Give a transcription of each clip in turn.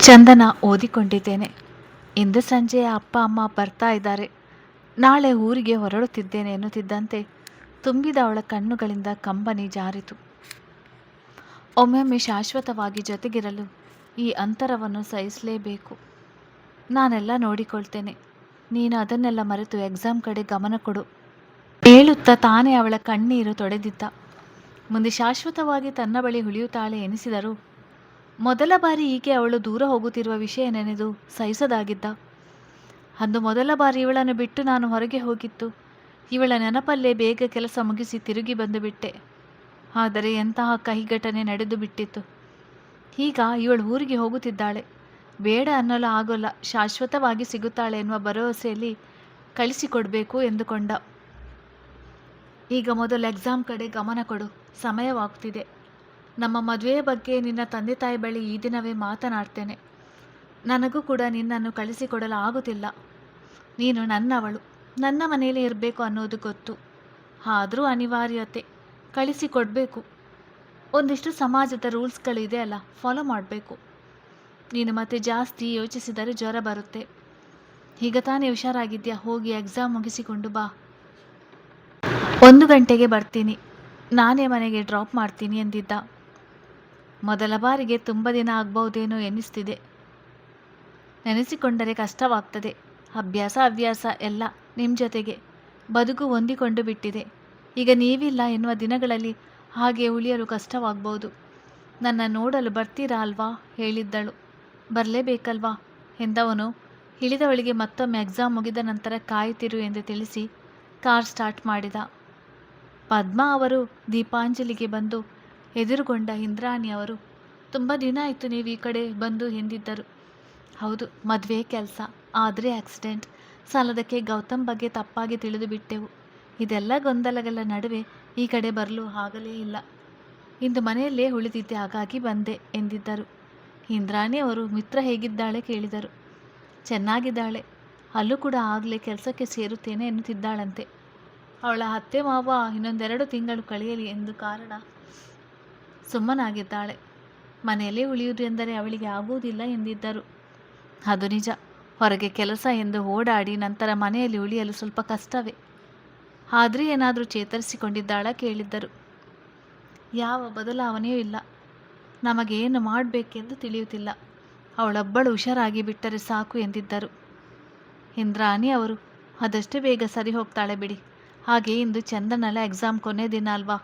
ಚಂದನ ಓದಿಕೊಂಡಿದ್ದೇನೆ. ಇಂದು ಸಂಜೆ ಅಪ್ಪ ಅಮ್ಮ ಬರ್ತಾ ಇದ್ದಾರೆ. ನಾಳೆ ಊರಿಗೆ ಹೊರಡುತ್ತಿದ್ದೇನೆ ಎನ್ನುತ್ತಿದ್ದಂತೆ ತುಂಬಿದ ಅವಳ ಕಣ್ಣುಗಳಿಂದ ಕಂಬನಿ ಜಾರಿತು. ಒಮ್ಮೊಮ್ಮೆ ಶಾಶ್ವತವಾಗಿ ಜೊತೆಗಿರಲು ಈ ಅಂತರವನ್ನು ಸಹಿಸಲೇಬೇಕು. ನಾನೆಲ್ಲ ನೋಡಿಕೊಳ್ತೇನೆ, ನೀನು ಅದನ್ನೆಲ್ಲ ಮರೆತು ಎಕ್ಸಾಮ್ ಕಡೆ ಗಮನ ಕೊಡು ಹೇಳುತ್ತಾ ತಾನೇ ಅವಳ ಕಣ್ಣೀರು ತೊಡೆದಿದ್ದ. ಮುಂದೆ ಶಾಶ್ವತವಾಗಿ ತನ್ನ ಬಳಿ ಉಳಿಯುತ್ತಾಳೆ ಎನಿಸಿದರೂ ಮೊದಲ ಬಾರಿ ಹೀಗೆ ಅವಳು ದೂರ ಹೋಗುತ್ತಿರುವ ವಿಷಯ ನೆನೆದು ಸಹಿಸದಾಗಿದ್ದ. ಅಂದು ಮೊದಲ ಬಾರಿ ಇವಳನ್ನು ಬಿಟ್ಟು ನಾನು ಹೊರಗೆ ಹೋಗಿತ್ತು. ಇವಳ ನೆನಪಲ್ಲೇ ಬೇಗ ಕೆಲಸ ಮುಗಿಸಿ ತಿರುಗಿ ಬಂದು ಬಿಟ್ಟೆ. ಆದರೆ ಎಂತಹ ಕಹಿ ಘಟನೆ ನಡೆದು ಬಿಟ್ಟಿತ್ತು. ಈಗ ಇವಳು ಊರಿಗೆ ಹೋಗುತ್ತಿದ್ದಾಳೆ. ಬೇಡ ಅನ್ನಲು ಆಗೋಲ್ಲ, ಶಾಶ್ವತವಾಗಿ ಸಿಗುತ್ತಾಳೆ ಎನ್ನುವ ಭರವಸೆಯಲ್ಲಿ ಕಳಿಸಿಕೊಡಬೇಕು ಎಂದುಕೊಂಡ. ಈಗ ಮೊದಲು ಎಕ್ಸಾಮ್ ಕಡೆ ಗಮನ ಕೊಡು, ಸಮಯವಾಗ್ತಿದೆ. ನಮ್ಮ ಮದುವೆಯ ಬಗ್ಗೆ ನಿನ್ನ ತಂದೆ ತಾಯಿ ಬಳಿ ಈ ದಿನವೇ ಮಾತನಾಡ್ತೇನೆ. ನನಗೂ ಕೂಡ ನಿನ್ನನ್ನು ಕಳಿಸಿಕೊಡಲು ಆಗುತ್ತಿಲ್ಲ. ನೀನು ನನ್ನವಳು, ನನ್ನ ಮನೆಯಲ್ಲೇ ಇರಬೇಕು ಅನ್ನೋದು ಗೊತ್ತು. ಆದರೂ ಅನಿವಾರ್ಯತೆ, ಕಳಿಸಿಕೊಡಬೇಕು. ಒಂದಿಷ್ಟು ಸಮಾಜದ ರೂಲ್ಸ್ಗಳಿದೆ ಅಲ್ಲ, ಫಾಲೋ ಮಾಡಬೇಕು. ನೀನು ಮತ್ತೆ ಜಾಸ್ತಿ ಯೋಚಿಸಿದರೆ ಜ್ವರ ಬರುತ್ತೆ. ಈಗ ತಾನೇ ಹುಷಾರಾಗಿದ್ಯಾ, ಹೋಗಿ ಎಕ್ಸಾಮ್ ಮುಗಿಸಿಕೊಂಡು ಬಾ. 1 ಗಂಟೆಗೆ ಬರ್ತೀನಿ, ನಾನೇ ಮನೆಗೆ ಡ್ರಾಪ್ ಮಾಡ್ತೀನಿ ಎಂದಿದ್ದ. ಮೊದಲ ಬಾರಿಗೆ ತುಂಬ ದಿನ ಆಗ್ಬಹುದೇನೋ ಎನ್ನಿಸ್ತಿದೆ. ನೆನೆಸಿಕೊಂಡರೆ ಕಷ್ಟವಾಗ್ತದೆ. ಹವ್ಯಾಸ ಎಲ್ಲ ನಿಮ್ಮ ಜೊತೆಗೆ, ಬದುಕು ಹೊಂದಿಕೊಂಡು ಬಿಟ್ಟಿದೆ. ಈಗ ನೀವಿಲ್ಲ ಎನ್ನುವ ದಿನಗಳಲ್ಲಿ ಹಾಗೆ ಉಳಿಯಲು ಕಷ್ಟವಾಗ್ಬೋದು. ನನ್ನ ನೋಡಲು ಬರ್ತೀರಾ ಅಲ್ವಾ ಹೇಳಿದ್ದಳು. ಬರಲೇಬೇಕಲ್ವಾ ಎಂದವನು ಇಳಿದವಳಿಗೆ ಮತ್ತೊಮ್ಮೆ ಎಕ್ಸಾಮ್ ಮುಗಿದ ನಂತರ ಕಾಯುತ್ತಿರು ಎಂದು ತಿಳಿಸಿ ಕಾರ್ ಸ್ಟಾರ್ಟ್ ಮಾಡಿದ. ಪದ್ಮಾ ಅವರು ದೀಪಾಂಜಲಿಗೆ ಬಂದು ಎದುರುಗೊಂಡ ಇಂದ್ರಾಣಿ ಅವರು, ತುಂಬ ದಿನ ಆಯಿತು ನೀವು ಈ ಕಡೆ ಬಂದು ಎಂದಿದ್ದರು. ಹೌದು, ಮದುವೆ ಕೆಲಸ, ಆದರೆ ಆಕ್ಸಿಡೆಂಟ್, ಸಾಲದಕ್ಕೆ ಗೌತಮ್ ಬಗ್ಗೆ ತಪ್ಪಾಗಿ ತಿಳಿದು ಬಿಟ್ಟೆವು. ಇದೆಲ್ಲ ಗೊಂದಲಗಳ ನಡುವೆ ಈ ಕಡೆ ಬರಲು ಆಗಲೇ ಇಲ್ಲ. ಇಂದು ಮನೆಯಲ್ಲೇ ಉಳಿದಿದ್ದೆ, ಹಾಗಾಗಿ ಬಂದೆ ಎಂದಿದ್ದರು. ಇಂದ್ರಾಣಿ ಅವರು ಮಿತ್ರ ಹೇಗಿದ್ದಾಳೆ ಕೇಳಿದರು. ಚೆನ್ನಾಗಿದ್ದಾಳೆ, ಅಲ್ಲೂ ಕೂಡ ಆಗಲೇ ಕೆಲಸಕ್ಕೆ ಸೇರುತ್ತೇನೆ ಎನ್ನುತ್ತಿದ್ದಾಳಂತೆ. ಅವಳ ಅತ್ತೆ ಮಾವ ಇನ್ನೊಂದೆರಡು ತಿಂಗಳು ಕಳೆಯಲಿ ಎಂದು ಕಾರಣ ಸುಮ್ಮನಾಗಿದ್ದಾಳೆ. ಮನೆಯಲ್ಲೇ ಉಳಿಯುವುದು ಎಂದರೆ ಅವಳಿಗೆ ಆಗುವುದಿಲ್ಲ ಎಂದಿದ್ದರು. ಅದು ನಿಜ, ಹೊರಗೆ ಕೆಲಸ ಎಂದು ಓಡಾಡಿ ನಂತರ ಮನೆಯಲ್ಲಿ ಉಳಿಯಲು ಸ್ವಲ್ಪ ಕಷ್ಟವೇ. ಆದರೆ ಏನಾದರೂ ಚೇತರಿಸಿಕೊಂಡಿದ್ದಾಳ ಕೇಳಿದ್ದರು. ಯಾವ ಬದಲಾವಣೆಯೂ ಇಲ್ಲ. ನಮಗೇನು ಮಾಡಬೇಕೆಂದು ತಿಳಿಯುತ್ತಿಲ್ಲ. ಅವಳೊಬ್ಬಳು ಹುಷಾರಾಗಿ ಬಿಟ್ಟರೆ ಸಾಕು ಎಂದಿದ್ದರು. ಇಂದ್ರಾಣಿ ಅವರು, ಆದಷ್ಟು ಬೇಗ ಸರಿ ಹೋಗ್ತಾಳೆ ಬಿಡಿ. ಹಾಗೆ ಇಂದು ಚಂದನಲ್ಲ ಎಕ್ಸಾಮ್ ಕೊನೆ ದಿನ ಅಲ್ವಾ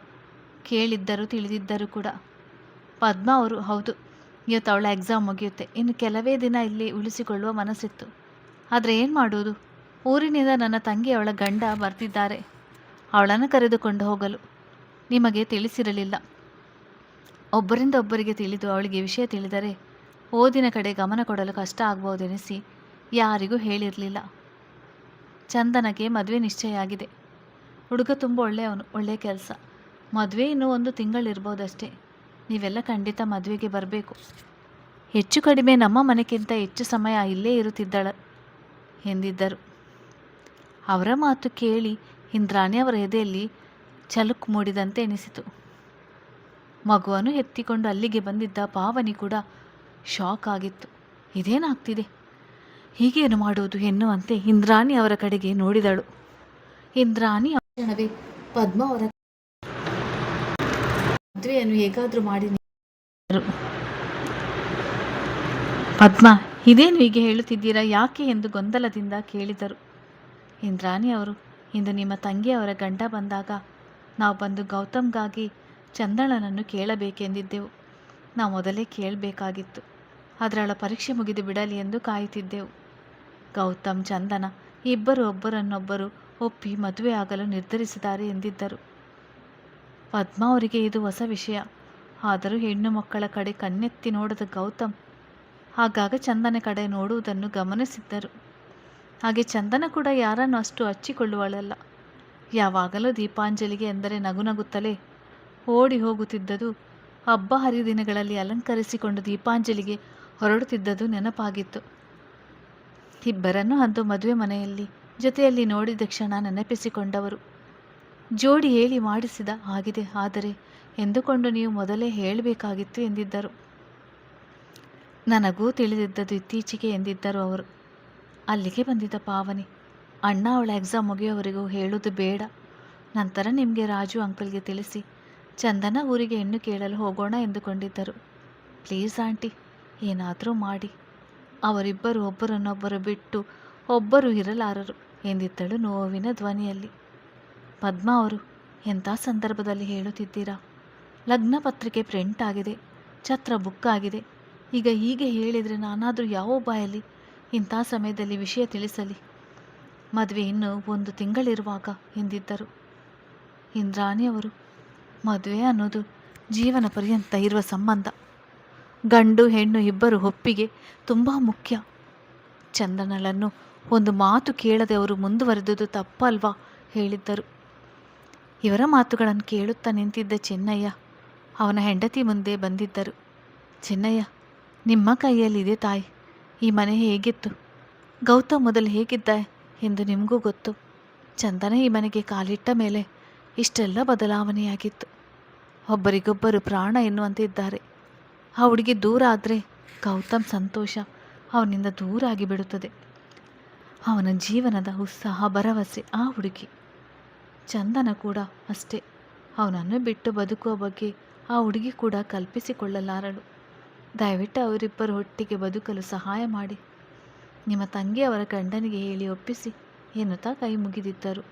ಕೇಳಿದ್ದರು, ತಿಳಿದಿದ್ದರು ಕೂಡ. ಪದ್ಮಾ ಅವರು, ಹೌದು, ಇವತ್ತು ಅವಳ ಎಕ್ಸಾಮ್ ಮುಗಿಯುತ್ತೆ. ಇನ್ನು ಕೆಲವೇ ದಿನ ಇಲ್ಲಿ ಉಳಿಸಿಕೊಳ್ಳುವ ಮನಸ್ಸಿತ್ತು. ಆದರೆ ಏನು ಮಾಡುವುದು, ಊರಿನಿಂದ ನನ್ನ ತಂಗಿ ಅವಳ ಗಂಡ ಬರ್ತಿದ್ದಾರೆ ಅವಳನ್ನು ಕರೆದುಕೊಂಡು ಹೋಗಲು. ನಿಮಗೆ ತಿಳಿಸಿರಲಿಲ್ಲ. ಒಬ್ಬರಿಂದ ಒಬ್ಬರಿಗೆ ತಿಳಿದು ಅವಳಿಗೆ ವಿಷಯ ತಿಳಿದರೆ ಓದಿನ ಕಡೆ ಗಮನ ಕೊಡಲು ಕಷ್ಟ ಆಗ್ಬೋದೆನಿಸಿ ಯಾರಿಗೂ ಹೇಳಿರಲಿಲ್ಲ. ಚಂದನಗೆ ಮದುವೆ ನಿಶ್ಚಯ ಆಗಿದೆ. ಹುಡುಗ ತುಂಬ ಒಳ್ಳೆಯವನು, ಒಳ್ಳೆಯ ಕೆಲಸ. ಮದುವೆ ಇನ್ನೂ 1 ತಿಂಗಳಿರ್ಬೋದಷ್ಟೇ. ನೀವೆಲ್ಲ ಖಂಡಿತ ಮದುವೆಗೆ ಬರಬೇಕು. ಹೆಚ್ಚು ಕಡಿಮೆ ನಮ್ಮ ಮನೆಗಿಂತ ಹೆಚ್ಚು ಸಮಯ ಇಲ್ಲೇ ಇರುತ್ತಿದ್ದಳು ಎಂದಿದ್ದರು. ಅವರ ಮಾತು ಕೇಳಿ ಇಂದ್ರಾಣಿ ಅವರ ಎದೆಯಲ್ಲಿ ಚಲುಕ್ ಮೂಡಿದಂತೆ ಎನಿಸಿತು. ಮಗುವನ್ನು ಎತ್ತಿಕೊಂಡು ಅಲ್ಲಿಗೆ ಬಂದಿದ್ದ ಪಾವನಿ ಕೂಡ ಶಾಕ್ ಆಗಿತ್ತು. ಇದೇನಾಗ್ತಿದೆ, ಹೀಗೇನು ಮಾಡುವುದು ಎನ್ನುವಂತೆ ಇಂದ್ರಾಣಿ ಅವರ ಕಡೆಗೆ ನೋಡಿದಳು. ಇಂದ್ರಾಣಿ ಕ್ಷಣವೇ ಪದ್ಮ ಅವರ ಮದುವೆಯನ್ನು ಹೇಗಾದರೂ ಮಾಡಿ ಪದ್ಮ, ಇದೇನು ಹೀಗೆ ಹೇಳುತ್ತಿದ್ದೀರಾ, ಯಾಕೆ ಎಂದು ಗೊಂದಲದಿಂದ ಕೇಳಿದರು. ಇಂದ್ರಾಣಿ ಅವರು, ಇಂದು ನಿಮ್ಮ ತಂಗಿಯವರ ಗಂಡ ಬಂದಾಗ ನಾವು ಬಂದು ಗೌತಮ್ಗಾಗಿ ಚಂದನನನ್ನು ಕೇಳಬೇಕೆಂದಿದ್ದೆವು. ನಾವು ಮೊದಲೇ ಕೇಳಬೇಕಾಗಿತ್ತು, ಆದರೆ ಅವಳ ಪರೀಕ್ಷೆ ಮುಗಿದು ಬಿಡಲಿ ಎಂದು ಕಾಯುತ್ತಿದ್ದೆವು. ಗೌತಮ್, ಚಂದನ ಇಬ್ಬರು ಒಬ್ಬರನ್ನೊಬ್ಬರು ಒಪ್ಪಿ ಮದುವೆ ಆಗಲು ನಿರ್ಧರಿಸಿದ್ದಾರೆ ಎಂದಿದ್ದರು. ಪದ್ಮಾ ಅವರಿಗೆ ಇದು ಹೊಸ ವಿಷಯ. ಆದರೂ ಹೆಣ್ಣು ಮಕ್ಕಳ ಕಡೆ ಕಣ್ಣೆತ್ತಿ ನೋಡದ ಗೌತಮ್ ಆಗಾಗ ಚಂದನ ಕಡೆ ನೋಡುವುದನ್ನು ಗಮನಿಸಿದ್ದರು. ಹಾಗೆ ಚಂದನ ಕೂಡ ಯಾರನ್ನು ಅಷ್ಟು ಹಚ್ಚಿಕೊಳ್ಳುವಳಲ್ಲ. ಯಾವಾಗಲೂ ದೀಪಾಂಜಲಿಗೆ ಎಂದರೆ ನಗುನಗುತ್ತಲೇ ಓಡಿ ಹೋಗುತ್ತಿದ್ದದು, ಹಬ್ಬ ಹರಿದಿನಗಳಲ್ಲಿ ಅಲಂಕರಿಸಿಕೊಂಡು ದೀಪಾಂಜಲಿಗೆ ಹೊರಡುತ್ತಿದ್ದದು ನೆನಪಾಗಿತ್ತು. ಇಬ್ಬರನ್ನು ಅಂದು ಮದುವೆ ಮನೆಯಲ್ಲಿ ಜೊತೆಯಲ್ಲಿ ನೋಡಿದ ಕ್ಷಣ ನೆನಪಿಸಿಕೊಂಡವರು. ಜೋಡಿ ಹೇಳಿ ಮಾಡಿಸಿದ ಆಗಿದೆ, ಆದರೆ ಎಂದುಕೊಂಡು ನೀವು ಮೊದಲೇ ಹೇಳಬೇಕಾಗಿತ್ತು ಎಂದಿದ್ದರು. ನನಗೂ ತಿಳಿದಿದ್ದದು ಇತ್ತೀಚೆಗೆ ಎಂದಿದ್ದರು ಅವರು. ಅಲ್ಲಿಗೆ ಬಂದಿದ್ದ ಪಾವನಿ, ಅಣ್ಣ ಅವಳ ಎಕ್ಸಾಮ್ ಮುಗಿಯೋವರೆಗೂ ಹೇಳೋದು ಬೇಡ, ನಂತರ ನಿಮಗೆ ರಾಜು ಅಂಕಲ್ಗೆ ತಿಳಿಸಿ ಚಂದನ ಊರಿಗೆ ಹೆಣ್ಣು ಕೇಳಲು ಹೋಗೋಣ ಎಂದುಕೊಂಡಿದ್ದರು. ಪ್ಲೀಸ್ ಆಂಟಿ, ಏನಾದರೂ ಮಾಡಿ, ಅವರಿಬ್ಬರು ಒಬ್ಬರನ್ನೊಬ್ಬರು ಬಿಟ್ಟು ಒಬ್ಬರು ಇರಲಾರರು ಎಂದಿದ್ದಳು ನೋವಿನ ಧ್ವನಿಯಲ್ಲಿ. ಪದ್ಮ ಅವರು, ಎಂಥ ಸಂದರ್ಭದಲ್ಲಿ ಹೇಳುತ್ತಿದ್ದೀರಾ? ಲಗ್ನ ಪತ್ರಿಕೆ ಪ್ರಿಂಟ್ ಆಗಿದೆ, ಛತ್ರ ಬುಕ್ ಆಗಿದೆ. ಈಗ ಹೀಗೆ ಹೇಳಿದರೆ ನಾನಾದರೂ ಯಾವ ಬಾಯಲ್ಲಿ ಇಂಥ ಸಮಯದಲ್ಲಿ ವಿಷಯ ತಿಳಿಸಲಿ? ಮದುವೆ ಇನ್ನೂ 1 ತಿಂಗಳಿರುವಾಗ ಎಂದಿದ್ದರು. ಇಂದ್ರಾಣಿಯವರು, ಮದುವೆ ಅನ್ನೋದು ಜೀವನ ಪರ್ಯಂತ ಇರುವ ಸಂಬಂಧ. ಗಂಡು ಹೆಣ್ಣು ಇಬ್ಬರು ಒಪ್ಪಿಗೆ ತುಂಬ ಮುಖ್ಯ. ಚಂದನಳನ್ನು ಒಂದು ಮಾತು ಕೇಳದೆ ಅವರು ಮುಂದುವರೆದುದು ತಪ್ಪಲ್ವಾ ಹೇಳಿದ್ದರು. ಇವರ ಮಾತುಗಳನ್ನು ಕೇಳುತ್ತಾ ನಿಂತಿದ್ದ ಚೆನ್ನಯ್ಯ ಅವನ ಹೆಂಡತಿ ಮುಂದೆ ಬಂದಿದ್ದರು. ಚೆನ್ನಯ್ಯ, ನಿಮ್ಮ ಕೈಯಲ್ಲಿದೆ ತಾಯಿ. ಈ ಮನೆ ಹೇಗಿತ್ತು? ಗೌತಮ್ ಮೊದಲು ಹೇಗಿದ್ದ ಎಂದು ನಿಮಗೂ ಗೊತ್ತು. ಚಂದನ ಈ ಮನೆಗೆ ಕಾಲಿಟ್ಟ ಮೇಲೆ ಇಷ್ಟೆಲ್ಲ ಬದಲಾವಣೆಯಾಗಿತ್ತು. ಒಬ್ಬರಿಗೊಬ್ಬರು ಪ್ರಾಣ ಎನ್ನುವಂತೆ ಇದ್ದಾರೆ. ಆ ಹುಡುಗಿ ದೂರ ಆದರೆ ಗೌತಮ್ ಸಂತೋಷ ಅವನಿಂದ ದೂರ ಆಗಿಬಿಡುತ್ತದೆ. ಅವನ ಜೀವನದ ಉತ್ಸಾಹ ಭರವಸೆ ಆ ಹುಡುಗಿ. ಚಂದನ ಕೂಡ ಅಷ್ಟೇ. ಅವನನ್ನು ಬಿಟ್ಟು ಬದುಕುವ ಬಗ್ಗೆ ಆ ಹುಡುಗಿ ಕೂಡ ಕಲ್ಪಿಸಿಕೊಳ್ಳಲಾರಳು. ದಯವಿಟ್ಟು ಅವರಿಬ್ಬರು ಒಟ್ಟಿಗೆ ಬದುಕಲು ಸಹಾಯ ಮಾಡಿ. ನಿಮ್ಮ ತಂಗಿ ಅವರ ಗಂಡನಿಗೆ ಹೇಳಿ ಒಪ್ಪಿಸಿ ಎನ್ನುತ್ತಾ ಕೈ ಮುಗಿದಿದ್ದರು.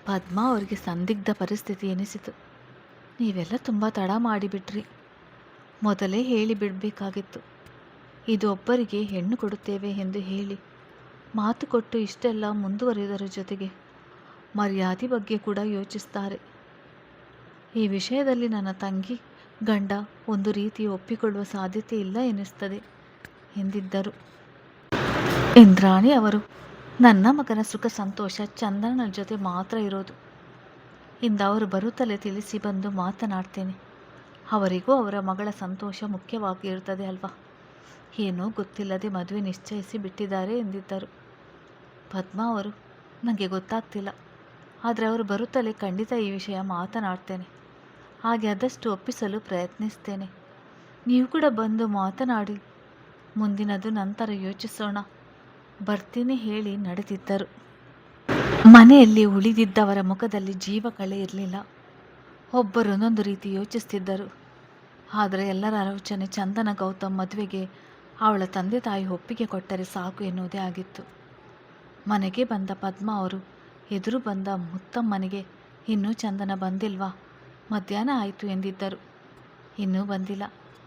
ಪದ್ಮಾ ಅವರಿಗೆ ಸಂದಿಗ್ಧ ಪರಿಸ್ಥಿತಿ ಎನಿಸಿತು. ನೀವೆಲ್ಲ ತುಂಬ ತಡ ಮಾಡಿಬಿಟ್ರಿ. ಮೊದಲೇ ಹೇಳಿ ಬಿಡಬೇಕಾಗಿತ್ತು. ಇದು ಒಬ್ಬರಿಗೆ ಹೆಣ್ಣು ಕೊಡುತ್ತೇವೆ ಎಂದು ಹೇಳಿ ಮಾತು ಕೊಟ್ಟು ಇಷ್ಟೆಲ್ಲ ಮುಂದುವರಿಯುವುದರ ಜೊತೆಗೆ ಮರ್ಯಾದೆ ಬಗ್ಗೆ ಕೂಡ ಯೋಚಿಸ್ತಾರೆ. ಈ ವಿಷಯದಲ್ಲಿ ನನ್ನ ತಂಗಿ ಗಂಡ ಒಂದು ರೀತಿ ಒಪ್ಪಿಕೊಳ್ಳುವ ಸಾಧ್ಯತೆ ಇಲ್ಲ ಎನ್ನಿಸ್ತದೆ ಎಂದಿದ್ದರು. ಇಂದ್ರಾಣಿ ಅವರು, ನನ್ನ ಮಗನ ಸುಖ ಸಂತೋಷ ಚಂದನ ಜೊತೆ ಮಾತ್ರ ಇರೋದು. ಇಂದ ಅವರು ಬರುತ್ತಲೇ ತಿಳಿಸಿ ಬಂದು ಮಾತನಾಡ್ತೇನೆ. ಅವರಿಗೂ ಅವರ ಮಗಳ ಸಂತೋಷ ಮುಖ್ಯವಾಗಿರುತ್ತದೆ ಅಲ್ವಾ? ಏನೋ ಗೊತ್ತಿಲ್ಲದೆ ಮದುವೆ ನಿಶ್ಚಯಿಸಿ ಬಿಟ್ಟಿದ್ದಾರೆ ಎಂದಿದ್ದರು. ಪದ್ಮಾ ಅವರು, ನನಗೆ ಗೊತ್ತಾಗ್ತಿಲ್ಲ, ಆದರೆ ಅವರು ಬರುತ್ತಲೇ ಖಂಡಿತ ಈ ವಿಷಯ ಮಾತನಾಡ್ತೇನೆ. ಹಾಗೆ ಆದಷ್ಟು ಒಪ್ಪಿಸಲು ಪ್ರಯತ್ನಿಸ್ತೇನೆ. ನೀವು ಕೂಡ ಬಂದು ಮಾತನಾಡಿ, ಮುಂದಿನದು ನಂತರ ಯೋಚಿಸೋಣ. ಬರ್ತೀನಿ ಹೇಳಿ ನಡೆದಿದ್ದರು. ಮನೆಯಲ್ಲಿ ಉಳಿದಿದ್ದವರ ಮುಖದಲ್ಲಿ ಜೀವ ಕಳೆ ಇರಲಿಲ್ಲ. ಒಬ್ಬರೊಂದೊಂದು ರೀತಿ ಯೋಚಿಸ್ತಿದ್ದರು. ಆದರೆ ಎಲ್ಲರ ಆಲೋಚನೆ ಚಂದನ ಗೌತಮ್ ಮದುವೆಗೆ ಅವಳ ತಂದೆ ತಾಯಿ ಒಪ್ಪಿಗೆ ಕೊಟ್ಟರೆ ಸಾಕು ಎನ್ನುವುದೇ ಆಗಿತ್ತು. ಮನೆಗೆ ಬಂದ ಪದ್ಮಾ ಅವರು ಎದುರು ಬಂದ ಮುತ್ತಮ್ಮನಿಗೆ, ಇನ್ನೂ ಚಂದನ ಬಂದಿಲ್ವಾ? ಮಧ್ಯಾಹ್ನ ಆಯಿತು ಎಂದಿದ್ದರು. ಇನ್ನೂ ಬಂದಿಲ್ಲ.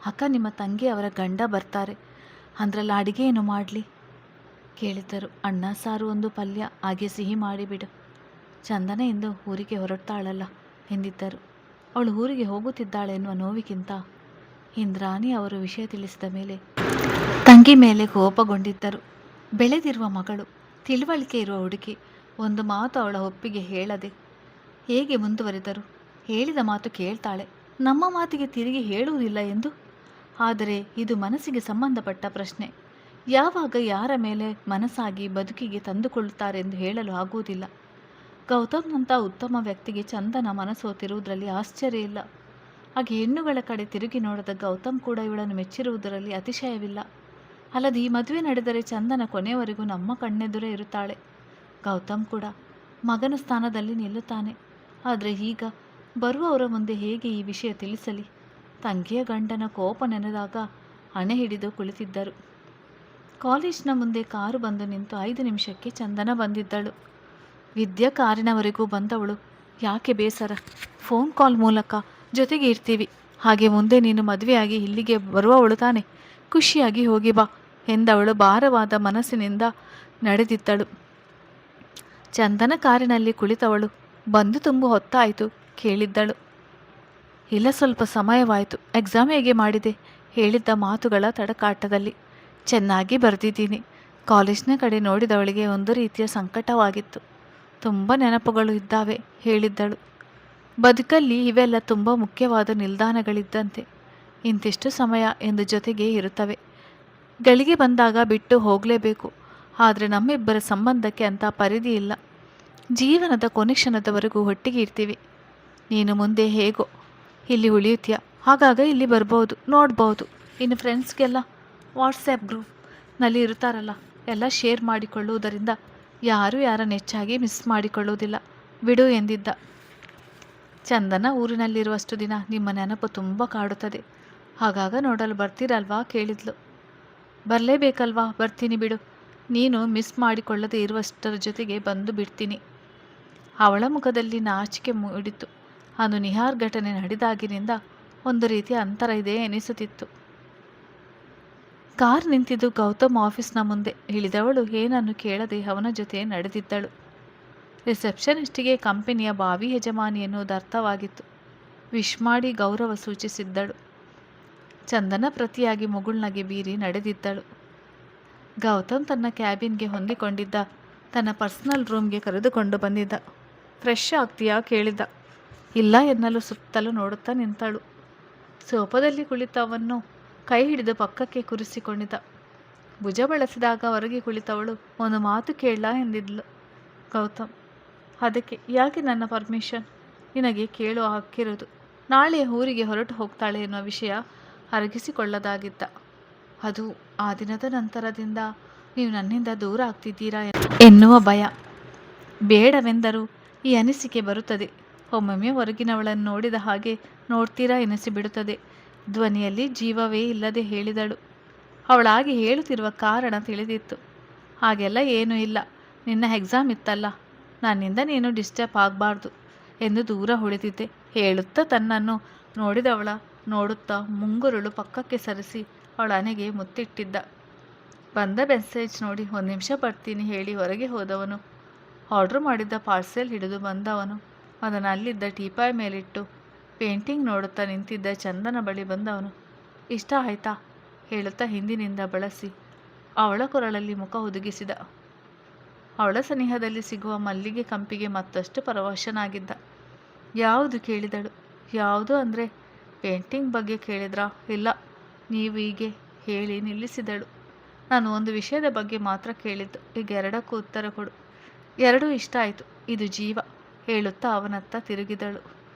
ಅಕ್ಕ, ನಿಮ್ಮ ತಂಗಿ ಅವರ ಗಂಡ ಬರ್ತಾರೆ ಅಂದ್ರಲ್ಲ, ಅಡಿಗೆ ಏನು ಮಾಡಲಿ ಕೇಳಿದ್ದರು. ಅನ್ನ ಸಾರು, ಒಂದು ಪಲ್ಯ, ಹಾಗೆ ಸಿಹಿ ಮಾಡಿಬಿಡು. ಚಂದನ ಇಂದು ಊರಿಗೆ ಹೊರಡ್ತಾಳಲ್ಲ ಎಂದಿದ್ದರು. ಅವಳು ಊರಿಗೆ ಹೋಗುತ್ತಿದ್ದಾಳೆ ಎನ್ನುವ ನೋವಿಗಿಂತ ಇಂದ್ರಾಣಿ ಅವರು ವಿಷಯ ತಿಳಿಸಿದ ಮೇಲೆ ತಂಗಿ ಮೇಲೆ ಕೋಪಗೊಂಡಿದ್ದರು. ಬೆಳೆದಿರುವ ಮಗಳು, ತಿಳುವಳಿಕೆ ಇರುವ ಹುಡುಗಿ, ಒಂದು ಮಾತು ಅವಳ ಒಪ್ಪಿಗೆ ಹೇಳದೆ ಹೇಗೆ ಮುಂದುವರಿದರು? ಹೇಳಿದ ಮಾತು ಕೇಳ್ತಾಳೆ, ನಮ್ಮ ಮಾತಿಗೆ ತಿರುಗಿ ಹೇಳುವುದಿಲ್ಲ ಎಂದು. ಆದರೆ ಇದು ಮನಸ್ಸಿಗೆ ಸಂಬಂಧಪಟ್ಟ ಪ್ರಶ್ನೆ. ಯಾವಾಗ ಯಾರ ಮೇಲೆ ಮನಸ್ಸಾಗಿ ಬದುಕಿಗೆ ತಂದುಕೊಳ್ಳುತ್ತಾರೆ ಎಂದು ಹೇಳಲು ಆಗುವುದಿಲ್ಲ. ಗೌತಮ್ನಂಥ ಉತ್ತಮ ವ್ಯಕ್ತಿಗೆ ಚಂದನ ಮನಸೋತಿರುವುದರಲ್ಲಿ ಆಶ್ಚರ್ಯ ಇಲ್ಲ. ಹಾಗೆ ಹೆಣ್ಣುಗಳ ಕಡೆ ತಿರುಗಿ ನೋಡದ ಗೌತಮ್ ಕೂಡ ಇವಳನ್ನು ಮೆಚ್ಚಿರುವುದರಲ್ಲಿ ಅತಿಶಯವಿಲ್ಲ. ಅಲ್ಲದೆ ಈ ಮದುವೆ ನಡೆದರೆ ಚಂದನ ಕೊನೆಯವರೆಗೂ ನಮ್ಮ ಕಣ್ಣೆದುರೇ ಇರುತ್ತಾಳೆ. ಗೌತಮ್ ಕೂಡ ಮಗನ ಸ್ಥಾನದಲ್ಲಿ ನಿಲ್ಲುತ್ತಾನೆ. ಆದರೆ ಈಗ ಬರುವವರ ಮುಂದೆ ಹೇಗೆ ಈ ವಿಷಯ ತಿಳಿಸಲಿ? ತಂಗಿಯ ಗಂಡನ ಕೋಪ ನೆನೆದಾಗ ಹಣೆ ಹಿಡಿದು ಕುಳಿತಿದ್ದರು. ಕಾಲೇಜಿನ ಮುಂದೆ ಕಾರು ಬಂದು ನಿಂತು 5 ನಿಮಿಷಕ್ಕೆ ಚಂದನ ಬಂದಿದ್ದಳು. ವಿದ್ಯಾ ಕಾರಿನವರೆಗೂ ಬಂದವಳು, ಯಾಕೆ ಬೇಸರ? ಫೋನ್ ಕಾಲ್ ಮೂಲಕ ಜೊತೆಗೆ ಇರ್ತೀವಿ. ಹಾಗೆ ಮುಂದೆ ನೀನು ಮದುವೆಯಾಗಿ ಇಲ್ಲಿಗೆ ಬರುವವಳು ತಾನೆ, ಖುಷಿಯಾಗಿ ಹೋಗಿ ಬಾ ಎಂದವಳು ಭಾರವಾದ ಮನಸ್ಸಿನಿಂದ ನಡೆದಿದ್ದಳು. ಚಂದನ ಕಾರಿನಲ್ಲಿ ಕುಳಿತವಳು, ಬಂದು ತುಂಬ ಹೊತ್ತಾಯಿತು ಕೇಳಿದ್ದಳು. ಇಲ್ಲ, ಸ್ವಲ್ಪ ಸಮಯವಾಯಿತು. ಎಕ್ಸಾಮ್ ಹೇಗೆ ಮಾಡಿದೆ? ಹೇಳಿದ್ದ ಮಾತುಗಳ ತಡಕಾಟದಲ್ಲಿ. ಚೆನ್ನಾಗಿ ಬರೆದಿದ್ದೀನಿ. ಕಾಲೇಜಿನ ಕಡೆ ನೋಡಿದವಳಿಗೆ ಒಂದು ರೀತಿಯ ಸಂಕಟವಾಗಿತ್ತು. ತುಂಬ ನೆನಪುಗಳು ಇದ್ದಾವೆ ಹೇಳಿದ್ದಳು. ಬದುಕಲ್ಲಿ ಇವೆಲ್ಲ ತುಂಬ ಮುಖ್ಯವಾದ ನಿಲ್ದಾಣಗಳಿದ್ದಂತೆ. ಇಂತಿಷ್ಟು ಸಮಯ ಎಂದು ಜೊತೆಗೆ ಇರುತ್ತವೆ. ಗಳಿಗೆ ಬಂದಾಗ ಬಿಟ್ಟು ಹೋಗಲೇಬೇಕು. ಆದರೆ ನಮ್ಮಿಬ್ಬರ ಸಂಬಂಧಕ್ಕೆ ಅಂಥ ಪರಿಧಿ ಇಲ್ಲ. ಜೀವನದ ಕೊನೆ ಕ್ಷಣದವರೆಗೂ ಒಟ್ಟಿಗೆ ಇರ್ತೀವಿ. ನೀನು ಮುಂದೆ ಹೇಗೋ ಇಲ್ಲಿ ಉಳಿಯುತ್ತೀಯ, ಆಗಾಗ ಇಲ್ಲಿ ಬರ್ಬೋದು, ನೋಡ್ಬೋದು. ಇನ್ನು ಫ್ರೆಂಡ್ಸ್ಗೆಲ್ಲ ವಾಟ್ಸ್ಯಾಪ್ ಗ್ರೂಪ್ನಲ್ಲಿ ಇರ್ತಾರಲ್ಲ, ಎಲ್ಲ ಶೇರ್ ಮಾಡಿಕೊಳ್ಳುವುದರಿಂದ ಯಾರೂ ಯಾರನ್ನು ಹೆಚ್ಚಾಗಿ ಮಿಸ್ ಮಾಡಿಕೊಳ್ಳುವುದಿಲ್ಲ ಬಿಡು ಎಂದಿದ್ದ. ಚಂದನ ಊರಿನಲ್ಲಿರುವಷ್ಟು ದಿನ ನಿಮ್ಮ ನೆನಪು ತುಂಬ ಕಾಡುತ್ತದೆ. ಆಗಾಗ ನೋಡಲು ಬರ್ತೀರಲ್ವಾ ಕೇಳಿದ್ಲು. ಬರಲೇಬೇಕಲ್ವಾ, ಬರ್ತೀನಿ ಬಿಡು. ನೀನು ಮಿಸ್ ಮಾಡಿಕೊಳ್ಳದೆ ಇರುವಷ್ಟರ ಜೊತೆಗೆ ಬಂದು ಬಿಡ್ತೀನಿ. ಅವಳ ಮುಖದಲ್ಲಿ ನಾಚಿಕೆ ಮೂಡಿತು. ಅದು ನಿಹಾರ್ ಘಟನೆ ನಡೆದಾಗಿನಿಂದ ಒಂದು ರೀತಿಯ ಅಂತರ ಇದೆ ಎನಿಸುತ್ತಿತ್ತು. ಕಾರ್ ನಿಂತಿದ್ದು ಗೌತಮ್ ಆಫೀಸ್ನ ಮುಂದೆ. ಇಳಿದವಳು ಏನನ್ನು ಕೇಳದೆ ಅವನ ಜೊತೆ ನಡೆದಿದ್ದಳು. ರಿಸೆಪ್ಷನಿಸ್ಟಿಗೆ ಕಂಪನಿಯ ಭಾವಿ ಯಜಮಾನಿ ಎನ್ನುವುದು ಅರ್ಥವಾಗಿತ್ತು. ವಿಶ್ ಮಾಡಿ ಗೌರವ ಸೂಚಿಸಿದ್ದಳು. ಚಂದನ ಪ್ರತಿಯಾಗಿ ಮುಗುಳ್ನಗೆ ಬೀರಿ ನಡೆದಿದ್ದಳು. ಗೌತಮ್ ತನ್ನ ಕ್ಯಾಬಿನ್ಗೆ ಹೊಂದಿಕೊಂಡಿದ್ದ ತನ್ನ ಪರ್ಸನಲ್ ರೂಮ್ಗೆ ಕರೆದುಕೊಂಡು ಬಂದಿದ್ದ. ಫ್ರೆಶ್ ಆಗ್ತೀಯಾ ಕೇಳಿದ್ದ. ಇಲ್ಲ ಎನ್ನಲು ಸುತ್ತಲೂ ನೋಡುತ್ತಾ ನಿಂತಳು. ಸೋಫಾದಲ್ಲಿ ಕುಳಿತವನ್ನು ಕೈ ಹಿಡಿದು ಪಕ್ಕಕ್ಕೆ ಕೂರಿಸಿಕೊಂಡಿದ್ದ. ಭುಜ ಬಳಸಿದಾಗ ಹೊರಗೆ ಕುಳಿತವಳು ಒಂದು ಮಾತು ಕೇಳಲ್ಲ ಎಂದಿದ್ಲು. ಗೌತಮ್, ಅದಕ್ಕೆ ಯಾಕೆ ನನ್ನ ಪರ್ಮಿಷನ್? ನಿನಗೆ ಕೇಳುವ ಹಕ್ಕಿರುವುದು. ನಾಳೆ ಊರಿಗೆ ಹೊರಟು ಹೋಗ್ತಾಳೆ ಎನ್ನುವ ವಿಷಯ ಅರಗಿಸಿಕೊಳ್ಳದಾಗಿದ್ದ. ಅದು ಆ ದಿನದ ನಂತರದಿಂದ ನೀವು ನನ್ನಿಂದ ದೂರ ಆಗ್ತಿದ್ದೀರಾ ಎನ್ನುವ ಭಯ. ಬೇಡವೆಂದರೂ ಈ ಅನಿಸಿಕೆ ಬರುತ್ತದೆ. ಒಮ್ಮೊಮ್ಮೆ ಹೊರಗಿನವಳನ್ನು ನೋಡಿದ ಹಾಗೆ ನೋಡ್ತೀರಾ ಎನಿಸಿಬಿಡುತ್ತದೆ. ಧ್ವನಿಯಲ್ಲಿ ಜೀವವೇ ಇಲ್ಲದೆ ಹೇಳಿದಳು. ಅವಳಾಗಿ ಹೇಳುತ್ತಿರುವ ಕಾರಣ ತಿಳಿದಿತ್ತು. ಹಾಗೆಲ್ಲ ಏನೂ ಇಲ್ಲ, ನಿನ್ನ ಎಕ್ಸಾಮ್ ಇತ್ತಲ್ಲ, ನನ್ನಿಂದ ನೀನು ಡಿಸ್ಟರ್ಬ್ ಆಗಬಾರ್ದು ಎಂದು ದೂರ ಉಳಿದಿದ್ದೆ ಹೇಳುತ್ತಾ ತನ್ನನ್ನು ನೋಡಿದವಳ ನೋಡುತ್ತಾ ಮುಂಗುರುಳು ಪಕ್ಕಕ್ಕೆ ಸರಿಸಿ ಅವಳ ಹಣೆಗೆ ಮುತ್ತಿಟ್ಟಿದ್ದ. ಬಂದ ಮೆಸೇಜ್ ನೋಡಿ 1 ನಿಮಿಷ ಬರ್ತೀನಿ ಹೇಳಿ ಹೊರಗೆ ಹೋದವನು. ಆರ್ಡ್ರ್ ಮಾಡಿದ್ದ ಪಾರ್ಸೆಲ್ ಹಿಡಿದು ಬಂದವನು ಅದನ್ನು ಅಲ್ಲಿದ್ದ ಟೀಪಾಯ್ ಮೇಲಿಟ್ಟು ಪೇಂಟಿಂಗ್ ನೋಡುತ್ತಾ ನಿಂತಿದ್ದ ಚಂದನ ಬಳಿ ಬಂದವನು. ಇಷ್ಟ ಆಯ್ತಾ ಹೇಳುತ್ತಾ ಹಿಂದಿನಿಂದ ಬಳಸಿ ಅವಳ ಕೊರಳಲ್ಲಿ ಮುಖ ಹುದುಗಿಸಿದ. ಅವಳ ಸನಿಹದಲ್ಲಿ ಸಿಗುವ ಮಲ್ಲಿಗೆ ಕಂಪಿಗೆ ಮತ್ತಷ್ಟು ಪರವಶನಾಗಿದ್ದ. ಯಾವುದು ಕೇಳಿದಳು. ಯಾವುದು ಅಂದರೆ ಪೇಂಟಿಂಗ್ ಬಗ್ಗೆ ಕೇಳಿದ್ರಾ? ಇಲ್ಲ, ನೀವು ಹೀಗೆ ಹೇಳಿ ನಿಲ್ಲಿಸಿದಳು. ನಾನು ಒಂದು ವಿಷಯದ ಬಗ್ಗೆ ಮಾತ್ರ ಕೇಳಿದ್ದು, ಈಗ ಎರಡಕ್ಕೂ ಉತ್ತರ ಕೊಡು. ಎರಡೂ ಇಷ್ಟ ಆಯಿತು, ಇದು ಜೀವ ಹೇಳುತ್ತಾ ಅವನತ್ತ ತಿರುಗಿದಳು.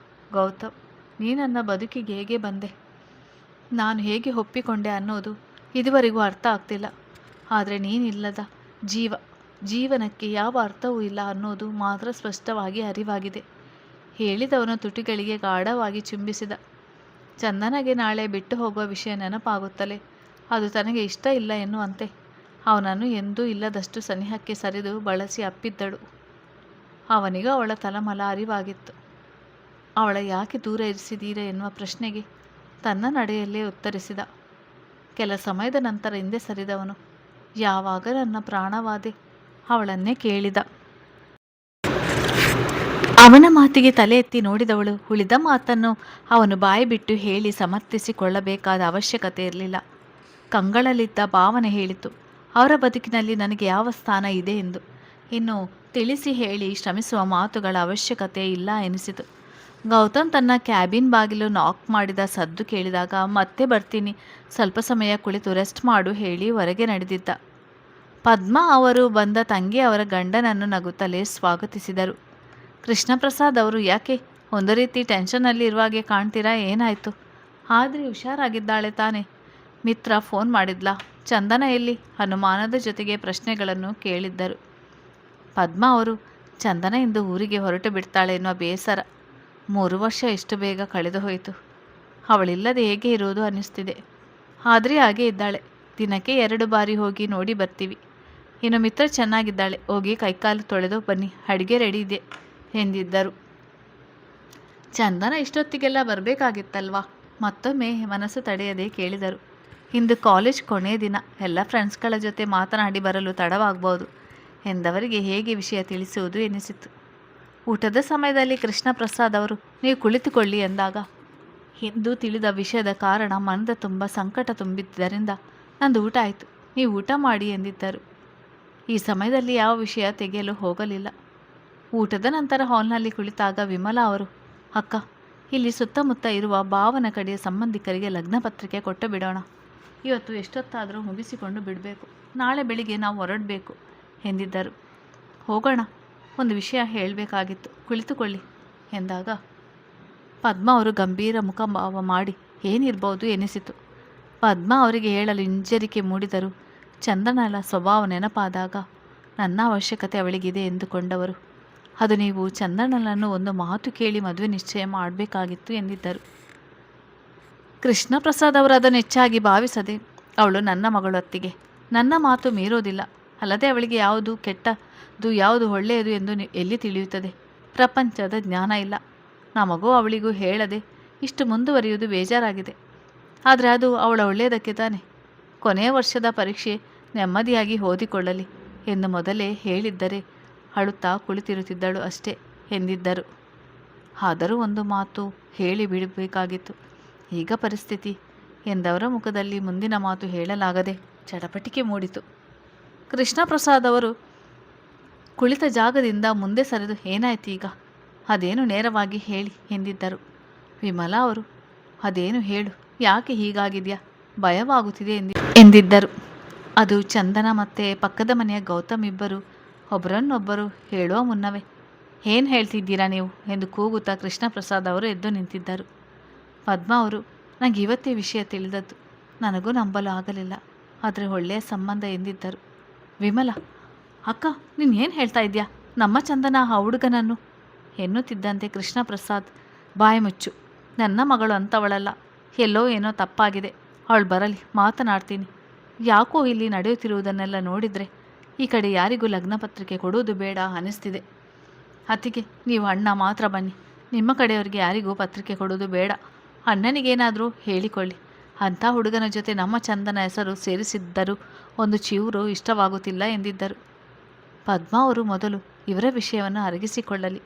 ಗೌತಮ್, ನೀ ನನ್ನ ಬದುಕಿಗೆ ಹೇಗೆ ಬಂದೆ, ನಾನು ಹೇಗೆ ಒಪ್ಪಿಕೊಂಡೆ ಅನ್ನೋದು ಇದುವರೆಗೂ ಅರ್ಥ ಆಗ್ತಿಲ್ಲ. ಆದರೆ ನೀನಿಲ್ಲದ ಜೀವನಕ್ಕೆ ಯಾವ ಅರ್ಥವೂ ಇಲ್ಲ ಅನ್ನೋದು ಮಾತ್ರ ಸ್ಪಷ್ಟವಾಗಿ ಅರಿವಾಗಿದೆ ಹೇಳಿದವನು ತುಟಿಗಳಿಗೆ ಗಾಢವಾಗಿ ಚುಂಬಿಸಿದ. ಚಂದನಗೆ ನಾಳೆ ಬಿಟ್ಟು ಹೋಗುವ ವಿಷಯ ನೆನಪಾಗುತ್ತಲೇ ಅದು ತನಗೆ ಇಷ್ಟ ಇಲ್ಲ ಎನ್ನುವಂತೆ ಅವನನ್ನು ಎಂದೂ ಇಲ್ಲದಷ್ಟು ಸನಿಹಕ್ಕೆ ಸರಿದು ಬಳಸಿ ಅಪ್ಪಿದ್ದಳು. ಅವನಿಗೂ ಅವಳ ತಳಮಳ ಅರಿವಾಗಿತ್ತು. ಅವಳ ಯಾಕೆ ದೂರ ಇರಿಸಿದೀರ ಎನ್ನುವ ಪ್ರಶ್ನೆಗೆ ತನ್ನ ನಡೆಯಲ್ಲೇ ಉತ್ತರಿಸಿದ. ಕೆಲ ಸಮಯದ ನಂತರ ಹಿಂದೆ ಸರಿದವನು, ಯಾವಾಗ ನನ್ನ ಪ್ರಾಣವಾದೆ ಅವಳನ್ನೇ ಕೇಳಿದ. ಅವನ ಮಾತಿಗೆ ತಲೆ ಎತ್ತಿ ನೋಡಿದವಳು ಉಳಿದ ಮಾತನ್ನು ಅವನು ಬಾಯಿ ಬಿಟ್ಟು ಹೇಳಿ ಸಮರ್ಥಿಸಿಕೊಳ್ಳಬೇಕಾದ ಅವಶ್ಯಕತೆ ಇರಲಿಲ್ಲ. ಕಂಗಳಲ್ಲಿದ್ದ ಭಾವನೆ ಹೇಳಿತು, ಅವರ ಬದುಕಿನಲ್ಲಿ ನನಗೆ ಯಾವ ಸ್ಥಾನ ಇದೆ ಎಂದು. ಇನ್ನು ತಿಳಿಸಿ ಹೇಳಿ ಶ್ರಮಿಸುವ ಮಾತುಗಳ ಅವಶ್ಯಕತೆ ಇಲ್ಲ ಎನಿಸಿತು. ಗೌತಮ್ ತನ್ನ ಕ್ಯಾಬಿನ್ ಬಾಗಿಲು ನಾಕ್ ಮಾಡಿದ ಸದ್ದು ಕೇಳಿದಾಗ ಮತ್ತೆ ಬರ್ತೀನಿ, ಸ್ವಲ್ಪ ಸಮಯ ಕುಳಿತು ರೆಸ್ಟ್ ಮಾಡು ಹೇಳಿ ಹೊರಗೆ ನಡೆದಿದ್ದ. ಪದ್ಮಾ ಅವರು ಬಂದ ತಂಗಿ ಅವರ ಗಂಡನನ್ನು ನಗುತ್ತಲೇ ಸ್ವಾಗತಿಸಿದರು. ಕೃಷ್ಣಪ್ರಸಾದ್ ಅವರು ಯಾಕೆ ಒಂದು ರೀತಿ ಟೆನ್ಷನ್ನಲ್ಲಿ ಇರುವಾಗೆ ಕಾಣ್ತೀರಾ, ಏನಾಯಿತು? ಆದರೆ ಹುಷಾರಾಗಿದ್ದಾಳೆ ತಾನೆ? ಮಿತ್ರ ಫೋನ್ ಮಾಡಿದ್ಲಾ? ಚಂದನ ಎಲ್ಲಿ? ಅನುಮಾನದ ಜೊತೆಗೆ ಪ್ರಶ್ನೆಗಳನ್ನು ಕೇಳಿದ್ದರು. ಪದ್ಮಾ ಅವರು, ಚಂದನ ಇಂದು ಊರಿಗೆ ಹೊರಟು ಬಿಡ್ತಾಳೆ ಎನ್ನುವ ಬೇಸರ. 3 ವರ್ಷ ಎಷ್ಟು ಬೇಗ ಕಳೆದು ಹೋಯಿತು. ಅವಳಿಲ್ಲದೆ ಹೇಗೆ ಇರುವುದು ಅನ್ನಿಸ್ತಿದೆ. ಆದರೆ ಹಾಗೆ ಇದ್ದಾಳೆ. ದಿನಕ್ಕೆ 2 ಬಾರಿ ಹೋಗಿ ನೋಡಿ ಬರ್ತೀವಿ. ಇನ್ನು ಮಿತ್ರ ಚೆನ್ನಾಗಿದ್ದಾಳೆ, ಹೋಗಿ ಕೈಕಾಲು ತೊಳೆದು ಬನ್ನಿ, ಅಡುಗೆ ರೆಡಿ ಇದೆ ಎಂದಿದ್ದರು. ಚಂದನ ಇಷ್ಟೊತ್ತಿಗೆಲ್ಲ ಬರಬೇಕಾಗಿತ್ತಲ್ವಾ? ಮತ್ತೊಮ್ಮೆ ಮನಸ್ಸು ತಡೆಯದೆ ಕೇಳಿದರು. ಇಂದು ಕಾಲೇಜ್ ಕೊನೆಯ ದಿನ, ಎಲ್ಲ ಫ್ರೆಂಡ್ಸ್ಗಳ ಜೊತೆ ಮಾತನಾಡಿ ಬರಲು ತಡವಾಗ್ಬೋದು ಎಂದವರಿಗೆ ಹೇಗೆ ವಿಷಯ ತಿಳಿಸುವುದು ಎನಿಸಿತು. ಊಟದ ಸಮಯದಲ್ಲಿ ಕೃಷ್ಣಪ್ರಸಾದ್ ಅವರು ನೀವು ಕುಳಿತುಕೊಳ್ಳಿ ಎಂದಾಗ ಎಂದು ತಿಳಿದ ವಿಷಯದ ಕಾರಣ ಮನದ ತುಂಬ ಸಂಕಟ ತುಂಬಿದ್ದರಿಂದ ನಂದು ಊಟ ಆಯಿತು, ನೀವು ಊಟ ಮಾಡಿ ಎಂದಿದ್ದರು. ಈ ಸಮಯದಲ್ಲಿ ಯಾವ ವಿಷಯ ತೆಗೆಯಲು ಹೋಗಲಿಲ್ಲ. ಊಟದ ನಂತರ ಹಾಲ್ನಲ್ಲಿ ಕುಳಿತಾಗ ವಿಮಲಾ ಅವರು, ಅಕ್ಕ, ಇಲ್ಲಿ ಸುತ್ತಮುತ್ತ ಇರುವ ಭಾವನ ಕಡೆಯ ಸಂಬಂಧಿಕರಿಗೆ ಲಗ್ನ ಪತ್ರಿಕೆ ಕೊಟ್ಟು ಬಿಡೋಣ. ಇವತ್ತು ಎಷ್ಟೊತ್ತಾದರೂ ಮುಗಿಸಿಕೊಂಡು ಬಿಡಬೇಕು, ನಾಳೆ ಬೆಳಿಗ್ಗೆ ನಾವು ಹೊರಡಬೇಕು ಎಂದಿದ್ದರು. ಹೋಗೋಣ, ಒಂದು ವಿಷಯ ಹೇಳಬೇಕಾಗಿತ್ತು, ಕುಳಿತುಕೊಳ್ಳಿ ಎಂದಾಗ ಪದ್ಮಾ ಅವರು ಗಂಭೀರ ಮುಖಭಾವ ಮಾಡಿ ಏನಿರ್ಬೋದು ಎನಿಸಿತು. ಪದ್ಮ ಅವರಿಗೆ ಹೇಳಲು ಹಿಂಜರಿಕೆ ಮೂಡಿದರು. ಚಂದನಳ ಸ್ವಭಾವ ನೆನಪಾದಾಗ ನನ್ನ ಅವಶ್ಯಕತೆ ಅವಳಿಗಿದೆ ಎಂದುಕೊಂಡವರು. ಅದು ನೀವು ಚಂದನಳನ್ನು ಒಂದು ಮಾತು ಕೇಳಿ ಮದುವೆ ನಿಶ್ಚಯ ಮಾಡಬೇಕಾಗಿತ್ತು ಎಂದಿದ್ದರು. ಕೃಷ್ಣ ಪ್ರಸಾದ್ ಅವರು ಅದನ್ನು ಹೆಚ್ಚಾಗಿ ಭಾವಿಸದೆ, ಅವಳು ನನ್ನ ಮಗಳು ಅತ್ತಿಗೆ, ನನ್ನ ಮಾತು ಮೀರೋದಿಲ್ಲ. ಅಲ್ಲದೆ ಅವಳಿಗೆ ಯಾವುದು ಕೆಟ್ಟದು ಯಾವುದು ಒಳ್ಳೆಯದು ಎಂದು ಎಲ್ಲಿ ತಿಳಿಯುತ್ತದೆ? ಪ್ರಪಂಚದ ಜ್ಞಾನ ಇಲ್ಲ. ನಮಗೂ ಅವಳಿಗೂ ಹೇಳದೆ ಇಷ್ಟು ಮುಂದುವರಿಯುವುದು ಬೇಜಾರಾಗಿದೆ. ಆದರೆ ಅದು ಅವಳ ಒಳ್ಳೆಯದಕ್ಕೆ ತಾನೆ. ಕೊನೆಯ ವರ್ಷದ ಪರೀಕ್ಷೆ ನೆಮ್ಮದಿಯಾಗಿ ಓದಿಕೊಳ್ಳಲಿ ಎಂದು ಮೊದಲೇ ಹೇಳಿದ್ದರೆ ಅಳುತ್ತಾ ಕುಳಿತಿರುತ್ತಿದ್ದಳು ಅಷ್ಟೇ ಎಂದಿದ್ದರು. ಆದರೂ ಒಂದು ಮಾತು ಹೇಳಿ ಬಿಡಬೇಕಾಗಿತ್ತು. ಈಗ ಪರಿಸ್ಥಿತಿ ಎಂದವರ ಮುಖದಲ್ಲಿ ಮುಂದಿನ ಮಾತು ಹೇಳಲಾಗದೆ ಚಟಪಟಿಕೆ ಮೂಡಿತು. ಕೃಷ್ಣ ಪ್ರಸಾದ್ ಅವರು ಕುಳಿತ ಜಾಗದಿಂದ ಮುಂದೆ ಸರಿದು, ಏನಾಯ್ತು ಈಗ? ಅದೇನು ನೇರವಾಗಿ ಹೇಳಿ ಎಂದಿದ್ದರು. ವಿಮಲಾ ಅವರು, ಅದೇನು ಹೇಳು, ಯಾಕೆ ಹೀಗಾಗಿದೆಯಾ? ಭಯವಾಗುತ್ತಿದೆ ಎಂದಿದ್ದರು. ಅದು ಚಂದನ ಮತ್ತು ಪಕ್ಕದ ಮನೆಯ ಗೌತಮ್ ಇಬ್ಬರು ಒಬ್ಬರನ್ನೊಬ್ಬರು ಹೇಳುವ ಮುನ್ನವೇ, ಏನು ಹೇಳ್ತಿದ್ದೀರಾ ನೀವು ಎಂದು ಕೂಗುತ್ತಾ ಕೃಷ್ಣ ಪ್ರಸಾದ್ ಅವರು ಎದ್ದು ನಿಂತಿದ್ದರು. ಪದ್ಮ ಅವರು, ನನಗೆ ಇವತ್ತೇ ವಿಷಯ ತಿಳಿದದ್ದು. ನನಗೂ ನಂಬಲು ಆಗಲಿಲ್ಲ. ಆದರೆ ಒಳ್ಳೆಯ ಸಂಬಂಧ ಎಂದಿದ್ದರು. ವಿಮಲಾ, ಅಕ್ಕ ನೀನು ಏನು ಹೇಳ್ತಾ ಇದ್ಯಾ? ನಮ್ಮ ಚಂದನ ಆ ಹುಡುಗನನ್ನು ಎನ್ನುತ್ತಿದ್ದಂತೆ ಕೃಷ್ಣ ಪ್ರಸಾದ್, ಬಾಯಿ ಮುಚ್ಚು, ನನ್ನ ಮಗಳು ಅಂಥವಳಲ್ಲ. ಎಲ್ಲೋ ಏನೋ ತಪ್ಪಾಗಿದೆ. ಅವಳು ಬರಲಿ, ಮಾತನಾಡ್ತೀನಿ. ಯಾಕೋ ಇಲ್ಲಿ ನಡೆಯುತ್ತಿರುವುದನ್ನೆಲ್ಲ ನೋಡಿದರೆ ಈ ಕಡೆ ಯಾರಿಗೂ ಲಗ್ನ ಪತ್ರಿಕೆ ಕೊಡುವುದು ಬೇಡ ಅನಿಸ್ತಿದೆ. ಅತ್ತಿಗೆ, ನೀವು ಅಣ್ಣ ಮಾತ್ರ ಬನ್ನಿ. ನಿಮ್ಮ ಕಡೆಯವರಿಗೆ ಯಾರಿಗೂ ಪತ್ರಿಕೆ ಕೊಡುವುದು ಬೇಡ. ಅಣ್ಣನಿಗೇನಾದರೂ ಹೇಳಿಕೊಳ್ಳಿ. ಅಂಥ ಹುಡುಗನ ಜೊತೆ ನಮ್ಮ ಚಂದನ ಹೆಸರು ಸೇರಿಸಿದ್ದರೂ ಒಂದು ಚೂರು ಇಷ್ಟವಾಗುತ್ತಿಲ್ಲ ಎಂದಿದ್ದರು. ಪದ್ಮ ಅವರು ಮೊದಲು ಇವರ ವಿಷಯವನ್ನು ಅರಗಿಸಿಕೊಳ್ಳಲಿ,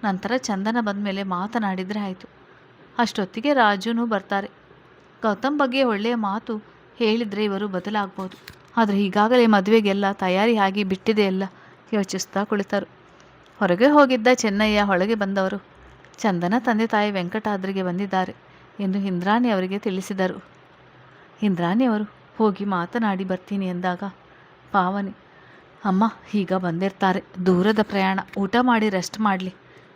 ನಂತರ ಚಂದನ ಬಂದ ಮೇಲೆ ಮಾತನಾಡಿದರೆ ಆಯಿತು. ಅಷ್ಟೊತ್ತಿಗೆ ರಾಜುನೂ ಬರ್ತಾರೆ. ಗೌತಮ್ ಬಗ್ಗೆ ಒಳ್ಳೆಯ ಮಾತು ಹೇಳಿದರೆ ಇವರು ಬದಲಾಗ್ಬೋದು. ಆದರೆ ಈಗಾಗಲೇ ಮದುವೆಗೆಲ್ಲ ತಯಾರಿಯಾಗಿ ಬಿಟ್ಟಿದೆ ಎಲ್ಲ ಯೋಚಿಸ್ತಾ ಕುಳಿತರು. ಹೊರಗೆ ಹೋಗಿದ್ದ ಚೆನ್ನಯ್ಯ ಒಳಗೆ ಬಂದವರು, ಚಂದನ ತಂದೆ ತಾಯಿ ವೆಂಕಟಾದ್ರಿಗೆ ಬಂದಿದ್ದಾರೆ ಎಂದು ಇಂದ್ರಾಣಿ ಅವರಿಗೆ ತಿಳಿಸಿದರು. ಇಂದ್ರಾಣಿ ಅವರು ಹೋಗಿ ಮಾತನಾಡಿ ಬರ್ತೀನಿ ಎಂದಾಗ ಪಾವನಿ, ಅಮ್ಮ ಈಗ ಬಂದಿರ್ತಾರೆ, ದೂರದ ಪ್ರಯಾಣ, ಊಟ ಮಾಡಿ ರೆಸ್ಟ್ ಮಾಡಲಿ,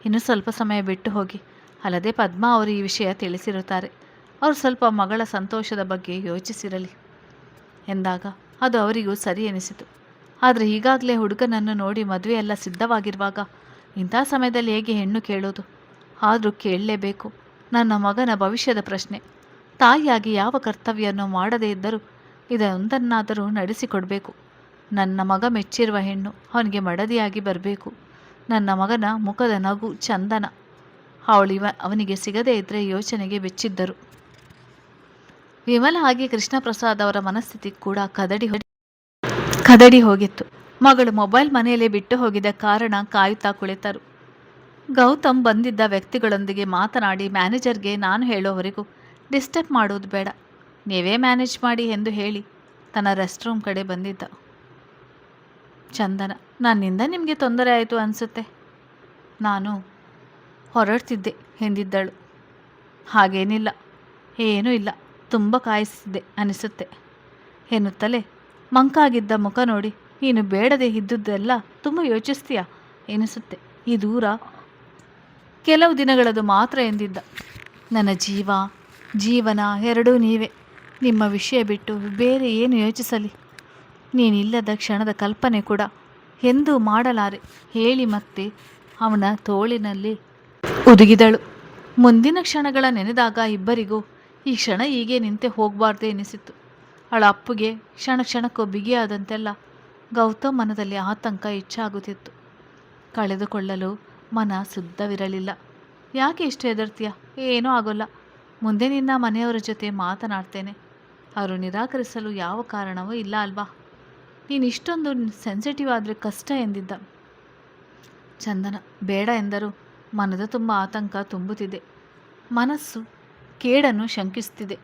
ಇನ್ನೂ ಸ್ವಲ್ಪ ಸಮಯ ಬಿಟ್ಟು ಹೋಗಿ. ಅಲ್ಲದೆ ಪದ್ಮ ಅವರು ಈ ವಿಷಯ ತಿಳಿಸಿರುತ್ತಾರೆ, ಅವರು ಸ್ವಲ್ಪ ಮಗಳ ಸಂತೋಷದ ಬಗ್ಗೆ ಯೋಚಿಸಿರಲಿ ಎಂದಾಗ ಅದು ಅವರಿಗೂ ಸರಿ ಎನಿಸಿತು. ಆದರೆ ಈಗಾಗಲೇ ಹುಡುಗನನ್ನು ನೋಡಿ ಮದುವೆಯೆಲ್ಲ ಸಿದ್ಧವಾಗಿರುವಾಗ ಇಂಥ ಸಮಯದಲ್ಲಿ ಹೇಗೆ ಹೆಣ್ಣು ಕೇಳೋದು? ಆದರೂ ಕೇಳಲೇಬೇಕು. ನನ್ನ ಮಗನ ಭವಿಷ್ಯದ ಪ್ರಶ್ನೆ. ತಾಯಿಯಾಗಿ ಯಾವ ಕರ್ತವ್ಯವನ್ನು ಮಾಡದೇ ಇದ್ದರೂ ಇದೊಂದನ್ನಾದರೂ ನಡೆಸಿಕೊಡಬೇಕು. ನನ್ನ ಮಗ ಮೆಚ್ಚಿರುವ ಹೆಣ್ಣು ಅವನಿಗೆ ಮಡದಿಯಾಗಿ ಬರಬೇಕು. ನನ್ನ ಮಗನ ಮುಖದ ನಗು ಚಂದನ ಅವನಿಗೆ ಸಿಗದೇ ಇದ್ದರೆ ಯೋಚನೆಗೆ ಬೆಚ್ಚಿದ್ದರು. ವಿಮಲ ಹಾಗೆ ಕೃಷ್ಣ ಪ್ರಸಾದ್ ಅವರ ಮನಸ್ಥಿತಿ ಕೂಡ ಕದಡಿ ಹೋಗಿತ್ತು. ಮಗಳು ಮೊಬೈಲ್ ಮನೆಯಲ್ಲೇ ಬಿಟ್ಟು ಹೋಗಿದ್ದ ಕಾರಣ ಕಾಯುತ್ತಾ ಕುಳಿತರು. ಗೌತಮ್ ಬಂದಿದ್ದ ವ್ಯಕ್ತಿಗಳೊಂದಿಗೆ ಮಾತನಾಡಿ ಮ್ಯಾನೇಜರ್ಗೆ ನಾನು ಹೇಳೋವರೆಗೂ ಡಿಸ್ಟರ್ಬ್ ಮಾಡೋದು ಬೇಡ, ನೀವೇ ಮ್ಯಾನೇಜ್ ಮಾಡಿ ಎಂದು ಹೇಳಿ ತನ್ನ ರೆಸ್ಟ್ ರೂಮ್ ಕಡೆ ಬಂದಿದ್ದ. ಚಂದನ, ನನ್ನಿಂದ ನಿಮಗೆ ತೊಂದರೆ ಆಯಿತು ಅನಿಸುತ್ತೆ, ನಾನು ಹೊರಡ್ತಿದ್ದೆ ಎಂದಿದ್ದಳು. ಹಾಗೇನಿಲ್ಲ, ಏನೂ ಇಲ್ಲ, ತುಂಬ ಕಾಯಿಸಿದ್ದೆ ಅನಿಸುತ್ತೆ ಎನ್ನುತ್ತಲೇ ಮಂಕಾಗಿದ್ದ ಮುಖ ನೋಡಿ, ನೀನು ಬೇಡದೆ ಇದ್ದುದೆಲ್ಲ ತುಂಬ ಯೋಚಿಸ್ತೀಯಾ ಎನಿಸುತ್ತೆ, ಈ ದೂರ ಕೆಲವು ದಿನಗಳದು ಮಾತ್ರ ಎಂದಿದ್ದ. ನನ್ನ ಜೀವನ ಎರಡೂ ನೀವೇ. ನಿಮ್ಮ ವಿಷಯ ಬಿಟ್ಟು ಬೇರೆ ಏನು ಯೋಚಿಸಲಿ? ನೀನಿಲ್ಲದ ಕ್ಷಣದ ಕಲ್ಪನೆ ಕೂಡ ಎಂದೂ ಮಾಡಲಾರೆ ಹೇಳಿ ಮತ್ತೆ ಅವನ ತೋಳಿನಲ್ಲಿ ಉದುಗಿದಳು. ಮುಂದಿನ ಕ್ಷಣಗಳ ನೆನೆದಾಗ ಇಬ್ಬರಿಗೂ ಈ ಕ್ಷಣ ಹೀಗೆ ನಿಂತೆ ಹೋಗಬಾರ್ದು ಎನಿಸಿತು. ಅವಳ ಅಪ್ಪುಗೆ ಕ್ಷಣ ಕ್ಷಣಕ್ಕೂ ಬಿಗಿಯಾದಂತೆಲ್ಲ ಗೌತಮ್ ಮನದಲ್ಲಿ ಆತಂಕ ಹೆಚ್ಚಾಗುತ್ತಿತ್ತು. ಕಳೆದುಕೊಳ್ಳಲು ಮನ ಶುದ್ಧವಿರಲಿಲ್ಲ. ಯಾಕೆ ಇಷ್ಟು ಹೆದರ್ತೀಯ? ಏನೂ ಆಗೋಲ್ಲ, ಮುಂದೆ ನಿನ್ನ ಮನೆಯವರ ಜೊತೆ ಮಾತನಾಡ್ತೇನೆ, ಅವರು ನಿರಾಕರಿಸಲು ಯಾವ ಕಾರಣವೂ ಇಲ್ಲ ಅಲ್ವಾ? ನೀನು ಇಷ್ಟೊಂದು ಸೆನ್ಸಿಟಿವ್ ಆದರೆ ಕಷ್ಟ ಎಂದಿದ್ದ. ಚಂದನ ಬೇಡ ಎಂದರೂ ಮನದ ತುಂಬ ಆತಂಕ ತುಂಬುತ್ತಿದೆ. ಮನಸ್ಸು ಕೇಡನ್ನು ಶಂಕಿಸುತ್ತಿದೆ.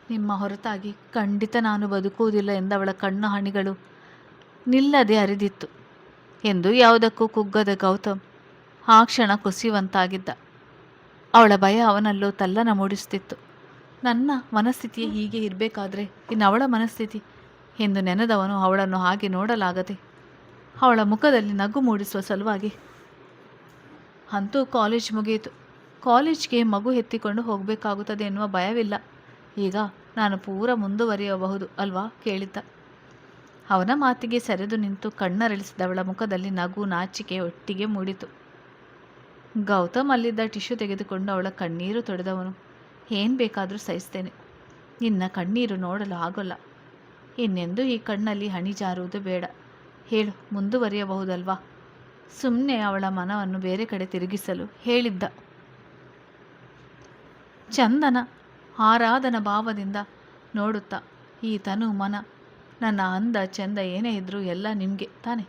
ನಿಮ್ಮ ಹೊರತಾಗಿ ಖಂಡಿತ ನಾನು ಬದುಕುವುದಿಲ್ಲ ಎಂದವಳ ಕಣ್ಣು ಹನಿಗಳು ನಿಲ್ಲದೆ ಹರಿದಿತ್ತು. ಎಂದು ಯಾವುದಕ್ಕೂ ಕುಗ್ಗದ ಗೌತಮ್ ಆ ಕ್ಷಣ ಕುಸಿಯುವಂತಾಗಿದ್ದ. ಅವಳ ಭಯ ಅವನಲ್ಲೂ ತಲ್ಲನ ಮೂಡಿಸುತ್ತಿತ್ತು. ನನ್ನ ಮನಸ್ಥಿತಿ ಹೀಗೆ ಇರಬೇಕಾದ್ರೆ ಇನ್ನು ಅವಳ ಮನಸ್ಥಿತಿ ಎಂದು ನೆನೆದವನು ಅವಳನ್ನು ಹಾಗೆ ನೋಡಲಾಗದೆ ಅವಳ ಮುಖದಲ್ಲಿ ನಗು ಮೂಡಿಸುವ ಸಲುವಾಗಿ, ಅಂತೂ ಕಾಲೇಜ್ ಮುಗಿಯಿತು, ಕಾಲೇಜ್ಗೆ ಮಗು ಎತ್ತಿಕೊಂಡು ಹೋಗಬೇಕಾಗುತ್ತದೆ ಎನ್ನುವ ಭಯವಿಲ್ಲ. ಈಗ ನಾನು ಪೂರ ಮುಂದುವರಿಯಬಹುದು ಅಲ್ವಾ ಕೇಳಿದ್ದ. ಅವನ ಮಾತಿಗೆ ಸೆರೆದು ನಿಂತು ಕಣ್ಣರಳಿಸಿದವಳ ಮುಖದಲ್ಲಿ ನಗು ನಾಚಿಕೆ ಒಟ್ಟಿಗೆ ಮೂಡಿತು. ಗೌತಮ್ ಅಲ್ಲಿದ್ದ ಟಿಶ್ಯೂ ತೆಗೆದುಕೊಂಡು ಅವಳ ಕಣ್ಣೀರು ತೊಡೆದವನು, ಏನು ಬೇಕಾದರೂ ಸಹಿಸ್ತೇನೆ, ನಿನ್ನ ಕಣ್ಣೀರು ನೋಡಲು ಆಗೋಲ್ಲ. ಇನ್ನೆಂದೂ ಈ ಕಣ್ಣಲ್ಲಿ ಹನಿ ಜಾರುವುದು ಬೇಡ. ಹೇಳು, ಮುಂದುವರಿಯಬಹುದಲ್ವಾ? ಸುಮ್ಮನೆ ಅವಳ ಮನವನ್ನು ಬೇರೆ ಕಡೆ ತಿರುಗಿಸಲು ಹೇಳಿದ್ದ. ಚಂದನ ಆರಾಧನ ಭಾವದಿಂದ ನೋಡುತ್ತಾ, ಈ ತನು ಮನ, ನನ್ನ ಅಂದ ಚಂದ ಏನೇ ಇದ್ದರೂ ಎಲ್ಲ ನಿಮಗೆ ತಾನೆ,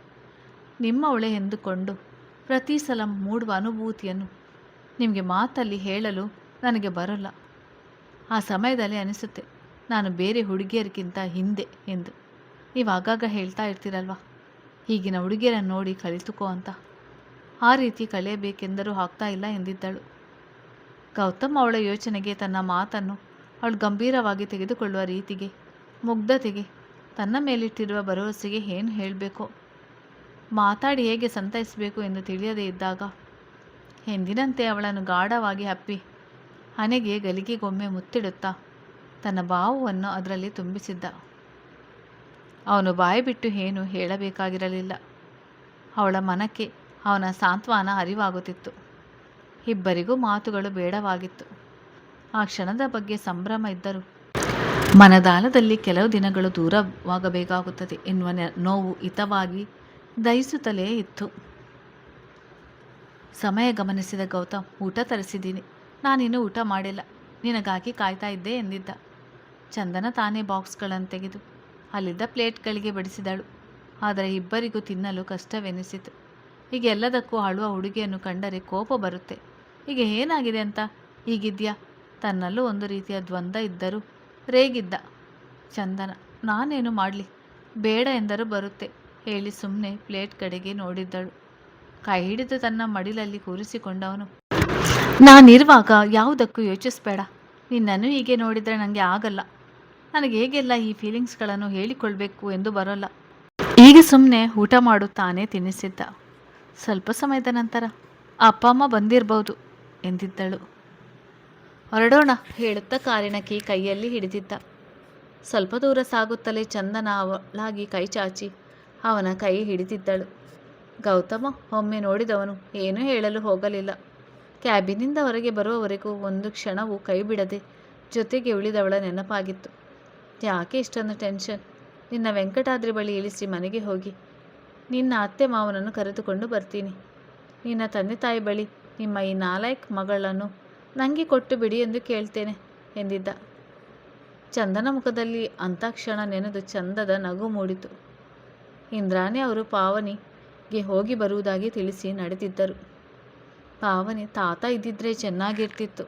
ನಿಮ್ಮವಳೆ ಎಂದುಕೊಂಡು ಪ್ರತಿ ಸಲ ಮೂಡುವ ಅನುಭೂತಿಯನ್ನು ನಿಮಗೆ ಮಾತಲ್ಲಿ ಹೇಳಲು ನನಗೆ ಬರೋಲ್ಲ. ಆ ಸಮಯದಲ್ಲಿ ಅನಿಸುತ್ತೆ ನಾನು ಬೇರೆ ಹುಡುಗಿಯರಿಗಿಂತ ಹಿಂದೆ ಎಂದು. ನೀವು ಆಗಾಗ ಹೇಳ್ತಾ ಇರ್ತೀರಲ್ವ, ಈಗಿನ ಹುಡುಗಿಯರನ್ನು ನೋಡಿ ಕಲಿತುಕೋ ಅಂತ. ಆ ರೀತಿ ಕಳೆಯಬೇಕೆಂದರೂ ಆಗ್ತಾ ಇಲ್ಲ ಎಂದಿದ್ದಳು. ಗೌತಮ್ ಅವಳ ಯೋಚನೆಗೆ, ತನ್ನ ಮಾತನ್ನು ಅವಳು ಗಂಭೀರವಾಗಿ ತೆಗೆದುಕೊಳ್ಳುವ ರೀತಿಗೆ, ಮುಗ್ಧತೆಗೆ, ತನ್ನ ಮೇಲಿಟ್ಟಿರುವ ಭರವಸೆಗೆ ಏನು ಹೇಳಬೇಕೋ, ಮಾತಾಡಿ ಹೇಗೆ ಸಂತೈಸಬೇಕು ಎಂದು ತಿಳಿಯದೇ ಇದ್ದಾಗ ಎಂದಿನಂತೆ ಅವಳನ್ನು ಗಾಢವಾಗಿ ಅಪ್ಪಿ ಹಣೆಗೆ ಗಲಿಗೆಗೊಮ್ಮೆ ಮುತ್ತಿಡುತ್ತಾ ತನ್ನ ಭಾವವನ್ನು ಅದರಲ್ಲಿ ತುಂಬಿಸಿದ್ದ. ಅವನು ಬಾಯಿ ಬಿಟ್ಟು ಏನೂ ಹೇಳಬೇಕಾಗಿರಲಿಲ್ಲ. ಅವಳ ಮನಕ್ಕೆ ಅವನ ಸಾಂತ್ವನ ಅರಿವಾಗುತ್ತಿತ್ತು. ಇಬ್ಬರಿಗೂ ಮಾತುಗಳು ಬೇಡವಾಗಿತ್ತು. ಆ ಕ್ಷಣದ ಬಗ್ಗೆ ಸಂಭ್ರಮ ಇದ್ದರೂ ಮನದಾಳದಲ್ಲಿ ಕೆಲವು ದಿನಗಳು ದೂರವಾಗಬೇಕಾಗುತ್ತದೆ ಎನ್ನುವ ನೋವು ಹಿತವಾಗಿ ದಹಿಸುತ್ತಲೇ ಇತ್ತು. ಸಮಯ ಗಮನಿಸಿದ ಗೌತಮ್, ಊಟ ತರಿಸಿದ್ದೀನಿ, ನಾನಿನ್ನೂ ಊಟ ಮಾಡಿಲ್ಲ, ನಿನಗಾಗಿ ಕಾಯ್ತಾ ಇದ್ದೆ ಎಂದಿದ್ದ. ಚಂದನ ತಾನೇ ಬಾಕ್ಸ್ಗಳನ್ನು ತೆಗೆದು ಅಲ್ಲಿದ್ದ ಪ್ಲೇಟ್ಗಳಿಗೆ ಬಡಿಸಿದಳು. ಆದರೆ ಇಬ್ಬರಿಗೂ ತಿನ್ನಲು ಕಷ್ಟವೆನಿಸಿತು. ಈಗ ಎಲ್ಲದಕ್ಕೂ ಅಳುವ ಹುಡುಗಿಯನ್ನು ಕಂಡರೆ ಕೋಪ ಬರುತ್ತೆ. ಈಗ ಏನಾಗಿದೆ ಅಂತ ಹೀಗಿದ್ಯಾ? ತನ್ನಲ್ಲೂ ಒಂದು ರೀತಿಯ ದ್ವಂದ್ವ ಇದ್ದರೂ ರೇಗಿದ್ದ. ಚಂದನ, ನಾನೇನು ಮಾಡಲಿ, ಬೇಡ ಎಂದರೂ ಬರುತ್ತೆ ಹೇಳಿ ಸುಮ್ಮನೆ ಪ್ಲೇಟ್ ಕಡೆಗೆ ನೋಡಿದ್ದಳು. ಕೈ ಹಿಡಿದು ತನ್ನ ಮಡಿಲಲ್ಲಿ ಕೂರಿಸಿಕೊಂಡವನು, ನಾನಿರುವಾಗ ಯಾವುದಕ್ಕೂ ಯೋಚಿಸಬೇಡ, ನಿನ್ನನ್ನು ಹೀಗೆ ನೋಡಿದರೆ ನನಗೆ ಆಗಲ್ಲ, ನನಗೆ ಹೇಗೆಲ್ಲ ಈ ಫೀಲಿಂಗ್ಸ್ಗಳನ್ನು ಹೇಳಿಕೊಳ್ಬೇಕು ಎಂದು ಬರೋಲ್ಲ. ಈಗ ಸುಮ್ಮನೆ ಊಟ ಮಾಡುತ್ತಾನೆ ತಿನ್ನಿಸಿದ್ದ. ಸ್ವಲ್ಪ ಸಮಯದ ನಂತರ ಅಪ್ಪ ಅಮ್ಮ ಬಂದಿರಬಹುದು ಎಂದಿದ್ದಳು. ಹೊರಡೋಣ ಹೇಳುತ್ತಾ ಕಾರಿನ ಕೀ ಕೈಯಲ್ಲಿ ಹಿಡಿದಿದ್ದ. ಸ್ವಲ್ಪ ದೂರ ಸಾಗುತ್ತಲೇ ಚಂದನ ಅವಳಾಗಿ ಕೈ ಚಾಚಿ ಅವನ ಕೈ ಹಿಡಿದಿದ್ದಳು. ಗೌತಮ ಒಮ್ಮೆ ನೋಡಿದವನು ಏನೂ ಹೇಳಲು ಹೋಗಲಿಲ್ಲ. ಕ್ಯಾಬಿನಿಂದ ಹೊರಗೆ ಬರುವವರೆಗೂ ಒಂದು ಕ್ಷಣವೂ ಕೈ ಬಿಡದೆ ಜೊತೆಗೆ ಉಳಿದವಳ ನೆನಪಾಗಿತ್ತು. ಯಾಕೆ ಇಷ್ಟೊಂದು ಟೆನ್ಷನ್? ನಿನ್ನ ವೆಂಕಟಾದ್ರಿ ಬಳಿ ಇಳಿಸಿ ಮನೆಗೆ ಹೋಗಿ ನಿನ್ನ ಅತ್ತೆ ಮಾವನನ್ನು ಕರೆದುಕೊಂಡು ಬರ್ತೀನಿ. ನಿನ್ನ ತಂದೆ ತಾಯಿ ಬಳಿ ನಿಮ್ಮ ಈ 4 ಮಗಳನ್ನು ನನಗೆ ಕೊಟ್ಟು ಬಿಡಿ ಎಂದು ಕೇಳ್ತೇನೆ ಎಂದಿದ್ದ. ಚಂದನ ಮುಖದಲ್ಲಿ ಅಂಥ ಕ್ಷಣ ನೆನೆದು ಚಂದದ ನಗು ಮೂಡಿತು. ಇಂದ್ರಾಣಿ ಅವರು ಪಾವನಿಗೆ ಹೋಗಿ ಬರುವುದಾಗಿ ತಿಳಿಸಿ ನಡೆದಿದ್ದರು. ಪಾವನಿ ತಾತ ಇದ್ದಿದ್ರೆ ಚೆನ್ನಾಗಿರ್ತಿತ್ತು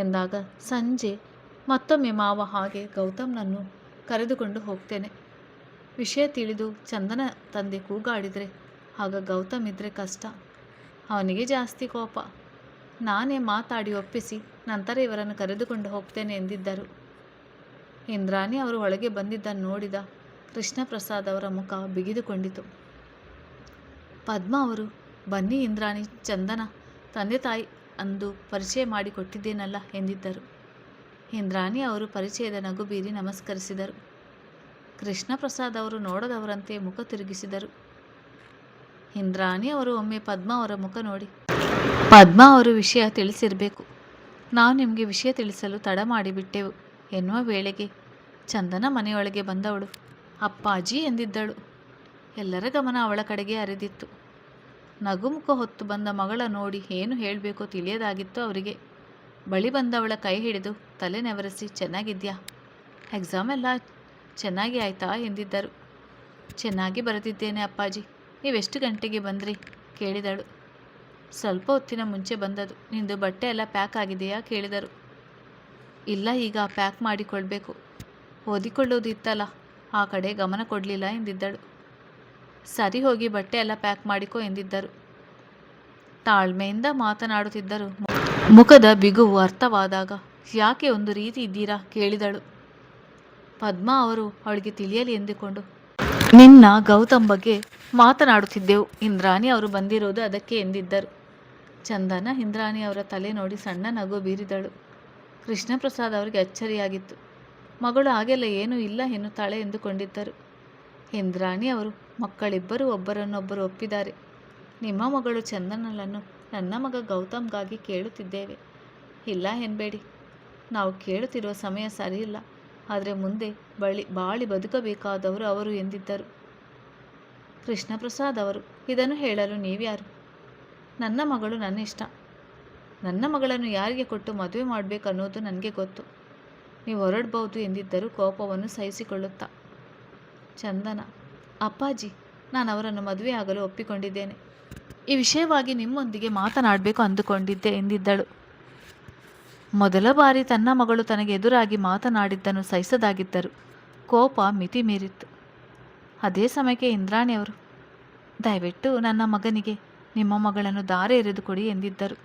ಎಂದಾಗ ಸಂಜೆ ಮತ್ತೊಮ್ಮೆ ಮಾವ ಹಾಗೆ ಗೌತಮ್ನನ್ನು ಕರೆದುಕೊಂಡು ಹೋಗ್ತೇನೆ. ವಿಷಯ ತಿಳಿದು ಚಂದನ ತಂದೆ ಕೂಗಾಡಿದರೆ ಆಗ ಗೌತಮ್ ಇದ್ದರೆ ಕಷ್ಟ. ಅವನಿಗೆ ಜಾಸ್ತಿ ಕೋಪ. ನಾನೇ ಮಾತಾಡಿ ಒಪ್ಪಿಸಿ ನಂತರ ಇವರನ್ನು ಕರೆದುಕೊಂಡು ಹೋಗ್ತೇನೆ ಎಂದಿದ್ದರು. ಇಂದ್ರಾಣಿ ಅವರು ಒಳಗೆ ಬಂದಿದ್ದನ್ನು ನೋಡಿದ ಕೃಷ್ಣ ಪ್ರಸಾದ್ ಅವರ ಮುಖ ಬಿಗಿದುಕೊಂಡಿತು. ಪದ್ಮ ಅವರು, ಬನ್ನಿ ಇಂದ್ರಾಣಿ, ಚಂದನ ತಂದೆ ತಾಯಿ ಅಂದು ಪರಿಚಯ ಮಾಡಿಕೊಟ್ಟಿದ್ದೇನಲ್ಲ ಎಂದಿದ್ದರು. ಇಂದ್ರಾಣಿ ಅವರು ಪರಿಚಯದ ನಗು ಬೀರಿ ನಮಸ್ಕರಿಸಿದರು. ಕೃಷ್ಣ ಪ್ರಸಾದ್ ಅವರು ನೋಡದವರಂತೆ ಮುಖ ತಿರುಗಿಸಿದರು. ಇಂದ್ರಾಣಿ ಅವರು ಒಮ್ಮೆ ಪದ್ಮ ಅವರ ಮುಖ ನೋಡಿ, ಪದ್ಮ ಅವರು ವಿಷಯ ತಿಳಿಸಿರಬೇಕು, ನಾವು ನಿಮಗೆ ವಿಷಯ ತಿಳಿಸಲು ತಡ ಮಾಡಿಬಿಟ್ಟೆವು ಎನ್ನುವ ವೇಳೆಗೆ ಚಂದನ ಮನೆಯೊಳಗೆ ಬಂದವಳು ಅಪ್ಪಾಜಿ ಎಂದಿದ್ದಳು. ಎಲ್ಲರ ಗಮನ ಅವಳ ಕಡೆಗೆ ಹರಿದಿತ್ತು. ನಗುಮುಖ ಹೊತ್ತು ಬಂದ ಮಗಳ ನೋಡಿ ಏನು ಹೇಳಬೇಕೋ ತಿಳಿಯದಾಗಿತ್ತು ಅವರಿಗೆ. ಬಳಿ ಬಂದವಳ ಕೈ ಹಿಡಿದು ತಲೆ ನೆವರಿಸಿ, ಚೆನ್ನಾಗಿದ್ಯಾ? ಎಕ್ಸಾಮ್ ಎಲ್ಲ ಚೆನ್ನಾಗಿ ಆಯ್ತಾ ಎಂದಿದ್ದರು. ಚೆನ್ನಾಗಿ ಬರೆದಿದ್ದೇನೆ ಅಪ್ಪಾಜಿ. ನೀವೆಷ್ಟು ಗಂಟೆಗೆ ಬಂದ್ರಿ ಕೇಳಿದಳು. ಸ್ವಲ್ಪ ಹೊತ್ತಿನ ಮುಂಚೆ ಬಂದದು. ನಿಂದು ಬಟ್ಟೆ ಎಲ್ಲ ಪ್ಯಾಕ್ ಆಗಿದೆಯಾ ಕೇಳಿದರು. ಇಲ್ಲ, ಈಗ ಪ್ಯಾಕ್ ಮಾಡಿಕೊಳ್ಬೇಕು. ಓದಿಕೊಳ್ಳೋದು ಇತ್ತಲ್ಲ, ಆ ಕಡೆ ಗಮನ ಕೊಡಲಿಲ್ಲ ಎಂದಿದ್ದಳು. ಸರಿ, ಹೋಗಿ ಬಟ್ಟೆ ಎಲ್ಲ ಪ್ಯಾಕ್ ಮಾಡಿಕೊ ಎಂದಿದ್ದರು. ತಾಳ್ಮೆಯಿಂದ ಮಾತನಾಡುತ್ತಿದ್ದರು. ಮುಖದ ಬಿಗುವು ಅರ್ಥವಾದಾಗ ಯಾಕೆ ಒಂದು ರೀತಿ ಇದ್ದೀರಾ ಕೇಳಿದಳು. ಪದ್ಮ ಅವರು ಅವಳಿಗೆ ತಿಳಿಯಲಿ ಎಂದುಕೊಂಡು, ನಿನ್ನ ಗೌತಮ್ ಬಗ್ಗೆ ಮಾತನಾಡುತ್ತಿದ್ದೆವು. ಇಂದ್ರಾಣಿ ಅವರು ಬಂದಿರೋದು ಅದಕ್ಕೆ ಎಂದಿದ್ದರು. ಚಂದನ ಇಂದ್ರಾಣಿ ಅವರ ತಲೆ ನೋಡಿ ಸಣ್ಣ ನಗು ಬೀರಿದಳು. ಕೃಷ್ಣ ಪ್ರಸಾದ್ ಅವರಿಗೆ ಅಚ್ಚರಿಯಾಗಿತ್ತು. ಮಗಳು ಹಾಗೆಲ್ಲ ಏನೂ ಇಲ್ಲ ಎನ್ನುತ್ತಾಳೆ ಎಂದುಕೊಂಡಿದ್ದರು. ಇಂದ್ರಾಣಿ ಅವರು ಮಕ್ಕಳಿಬ್ಬರೂ ಒಬ್ಬರನ್ನೊಬ್ಬರು ಒಪ್ಪಿದ್ದಾರೆ. ನಿಮ್ಮ ಮಗಳು ಚಂದನಳನ್ನು ನನ್ನ ಮಗ ಗೌತಮ್ಗಾಗಿ ಕೇಳುತ್ತಿದ್ದೇವೆ. ಇಲ್ಲ ಎನ್ನಬೇಡಿ, ನಾವು ಕೇಳುತ್ತಿರುವ ಸಮಯ ಸರಿಯಿಲ್ಲ. ಆದರೆ ಮುಂದೆ ಬಾಳಿ ಬದುಕಬೇಕಾದವರು ಅವರು ಎಂದಿದ್ದರು. ಕೃಷ್ಣಪ್ರಸಾದ್ ಅವರು, ಇದನ್ನು ಹೇಳಲು ನೀವ್ಯಾರು? ನನ್ನ ಮಗಳು ನನ್ನ ಇಷ್ಟ. ನನ್ನ ಮಗಳನ್ನು ಯಾರಿಗೆ ಕೊಟ್ಟು ಮದುವೆ ಮಾಡಬೇಕನ್ನೋದು ನನಗೆ ಗೊತ್ತು. ನೀವು ಹೊರಡ್ಬೋದು ಎಂದಿದ್ದರು ಕೋಪವನ್ನು ಸಹಿಸಿಕೊಳ್ಳುತ್ತಾ. ಚಂದನ, ಅಪ್ಪಾಜಿ, ನಾನು ಅವರನ್ನು ಮದುವೆಯಾಗಲು ಒಪ್ಪಿಕೊಂಡಿದ್ದೇನೆ. ಈ ವಿಷಯವಾಗಿ ನಿಮ್ಮೊಂದಿಗೆ ಮಾತನಾಡಬೇಕು ಅಂದುಕೊಂಡಿದ್ದೆ ಎಂದಿದ್ದಳು. ಮೊದಲ ಬಾರಿ ತನ್ನ ಮಗಳು ತನಗೆ ಎದುರಾಗಿ ಮಾತನಾಡಿದ್ದನ್ನು ಸಹಿಸದಾಗಿದ್ದರು ಕೋಪ ಮಿತಿ ಮೀರಿತ್ತು. ಅದೇ ಸಮಯಕ್ಕೆ ಇಂದ್ರಾಣಿಯವರು, ದಯವಿಟ್ಟು ನನ್ನ ಮಗನಿಗೆ ನಿಮ್ಮ ಮಗಳನ್ನು ದಾರೆ ಎರೆದು ಕೊಡಿ ಎಂದಿದ್ದರು.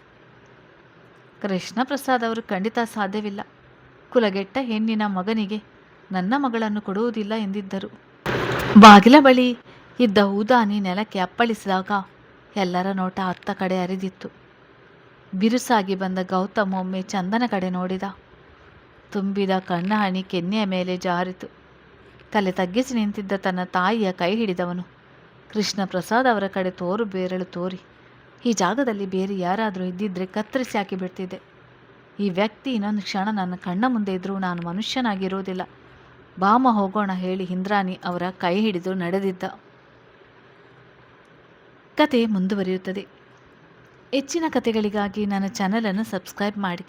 ಕೃಷ್ಣಪ್ರಸಾದ್ ಅವರು, ಖಂಡಿತ ಸಾಧ್ಯವಿಲ್ಲ. ಕುಲಗೆಟ್ಟ ಹೆಣ್ಣಿನ ಮಗನಿಗೆ ನನ್ನ ಮಗಳನ್ನು ಕೊಡುವುದಿಲ್ಲ ಎಂದಿದ್ದರು. ಬಾಗಿಲ ಬಳಿ ಇದ್ದ ಊದಾನಿ ನೆಲಕ್ಕೆ ಅಪ್ಪಳಿಸಿದಾಗ ಎಲ್ಲರ ನೋಟ ಅತ್ತ ಕಡೆ ಹರಿದಿತ್ತು. ಬಿರುಸಾಗಿ ಬಂದ ಗೌತಮ್ ಒಮ್ಮೆ ಚಂದನ ಕಡೆ ನೋಡಿದ. ತುಂಬಿದ ಕಣ್ಣ ಹನಿ ಕೆನ್ನೆಯ ಮೇಲೆ ಜಾರಿತು. ತಲೆ ತಗ್ಗಿಸಿ ನಿಂತಿದ್ದ ತನ್ನ ತಾಯಿಯ ಕೈ ಹಿಡಿದವನು ಕೃಷ್ಣಪ್ರಸಾದ್ ಅವರ ಕಡೆ ತೋರು ಬೆರಳು ತೋರಿ, ಈ ಜಾಗದಲ್ಲಿ ಬೇರೆ ಯಾರಾದರೂ ಇದ್ದಿದ್ರೆ ಕತ್ತರಿಸಿ ಹಾಕಿಬಿಡ್ತಿದ್ದೆ. ಈ ವ್ಯಕ್ತಿ ಇನ್ನೊಂದು ಕ್ಷಣ ನನ್ನ ಕಣ್ಣ ಮುಂದೆ ಇದ್ದರೂ ನಾನು ಮನುಷ್ಯನಾಗಿರೋದಿಲ್ಲ. ಬಾಮ ಹೋಗೋಣ ಹೇಳಿ ಇಂದ್ರಾಣಿ ಅವರ ಕೈ ಹಿಡಿದು ನಡೆದಿದ್ದ. ಕತೆ ಮುಂದುವರಿಯುತ್ತದೆ. ಹೆಚ್ಚಿನ ಕತೆಗಳಿಗಾಗಿ ನನ್ನ ಚಾನಲನ್ನು ಸಬ್ಸ್ಕ್ರೈಬ್ ಮಾಡಿ.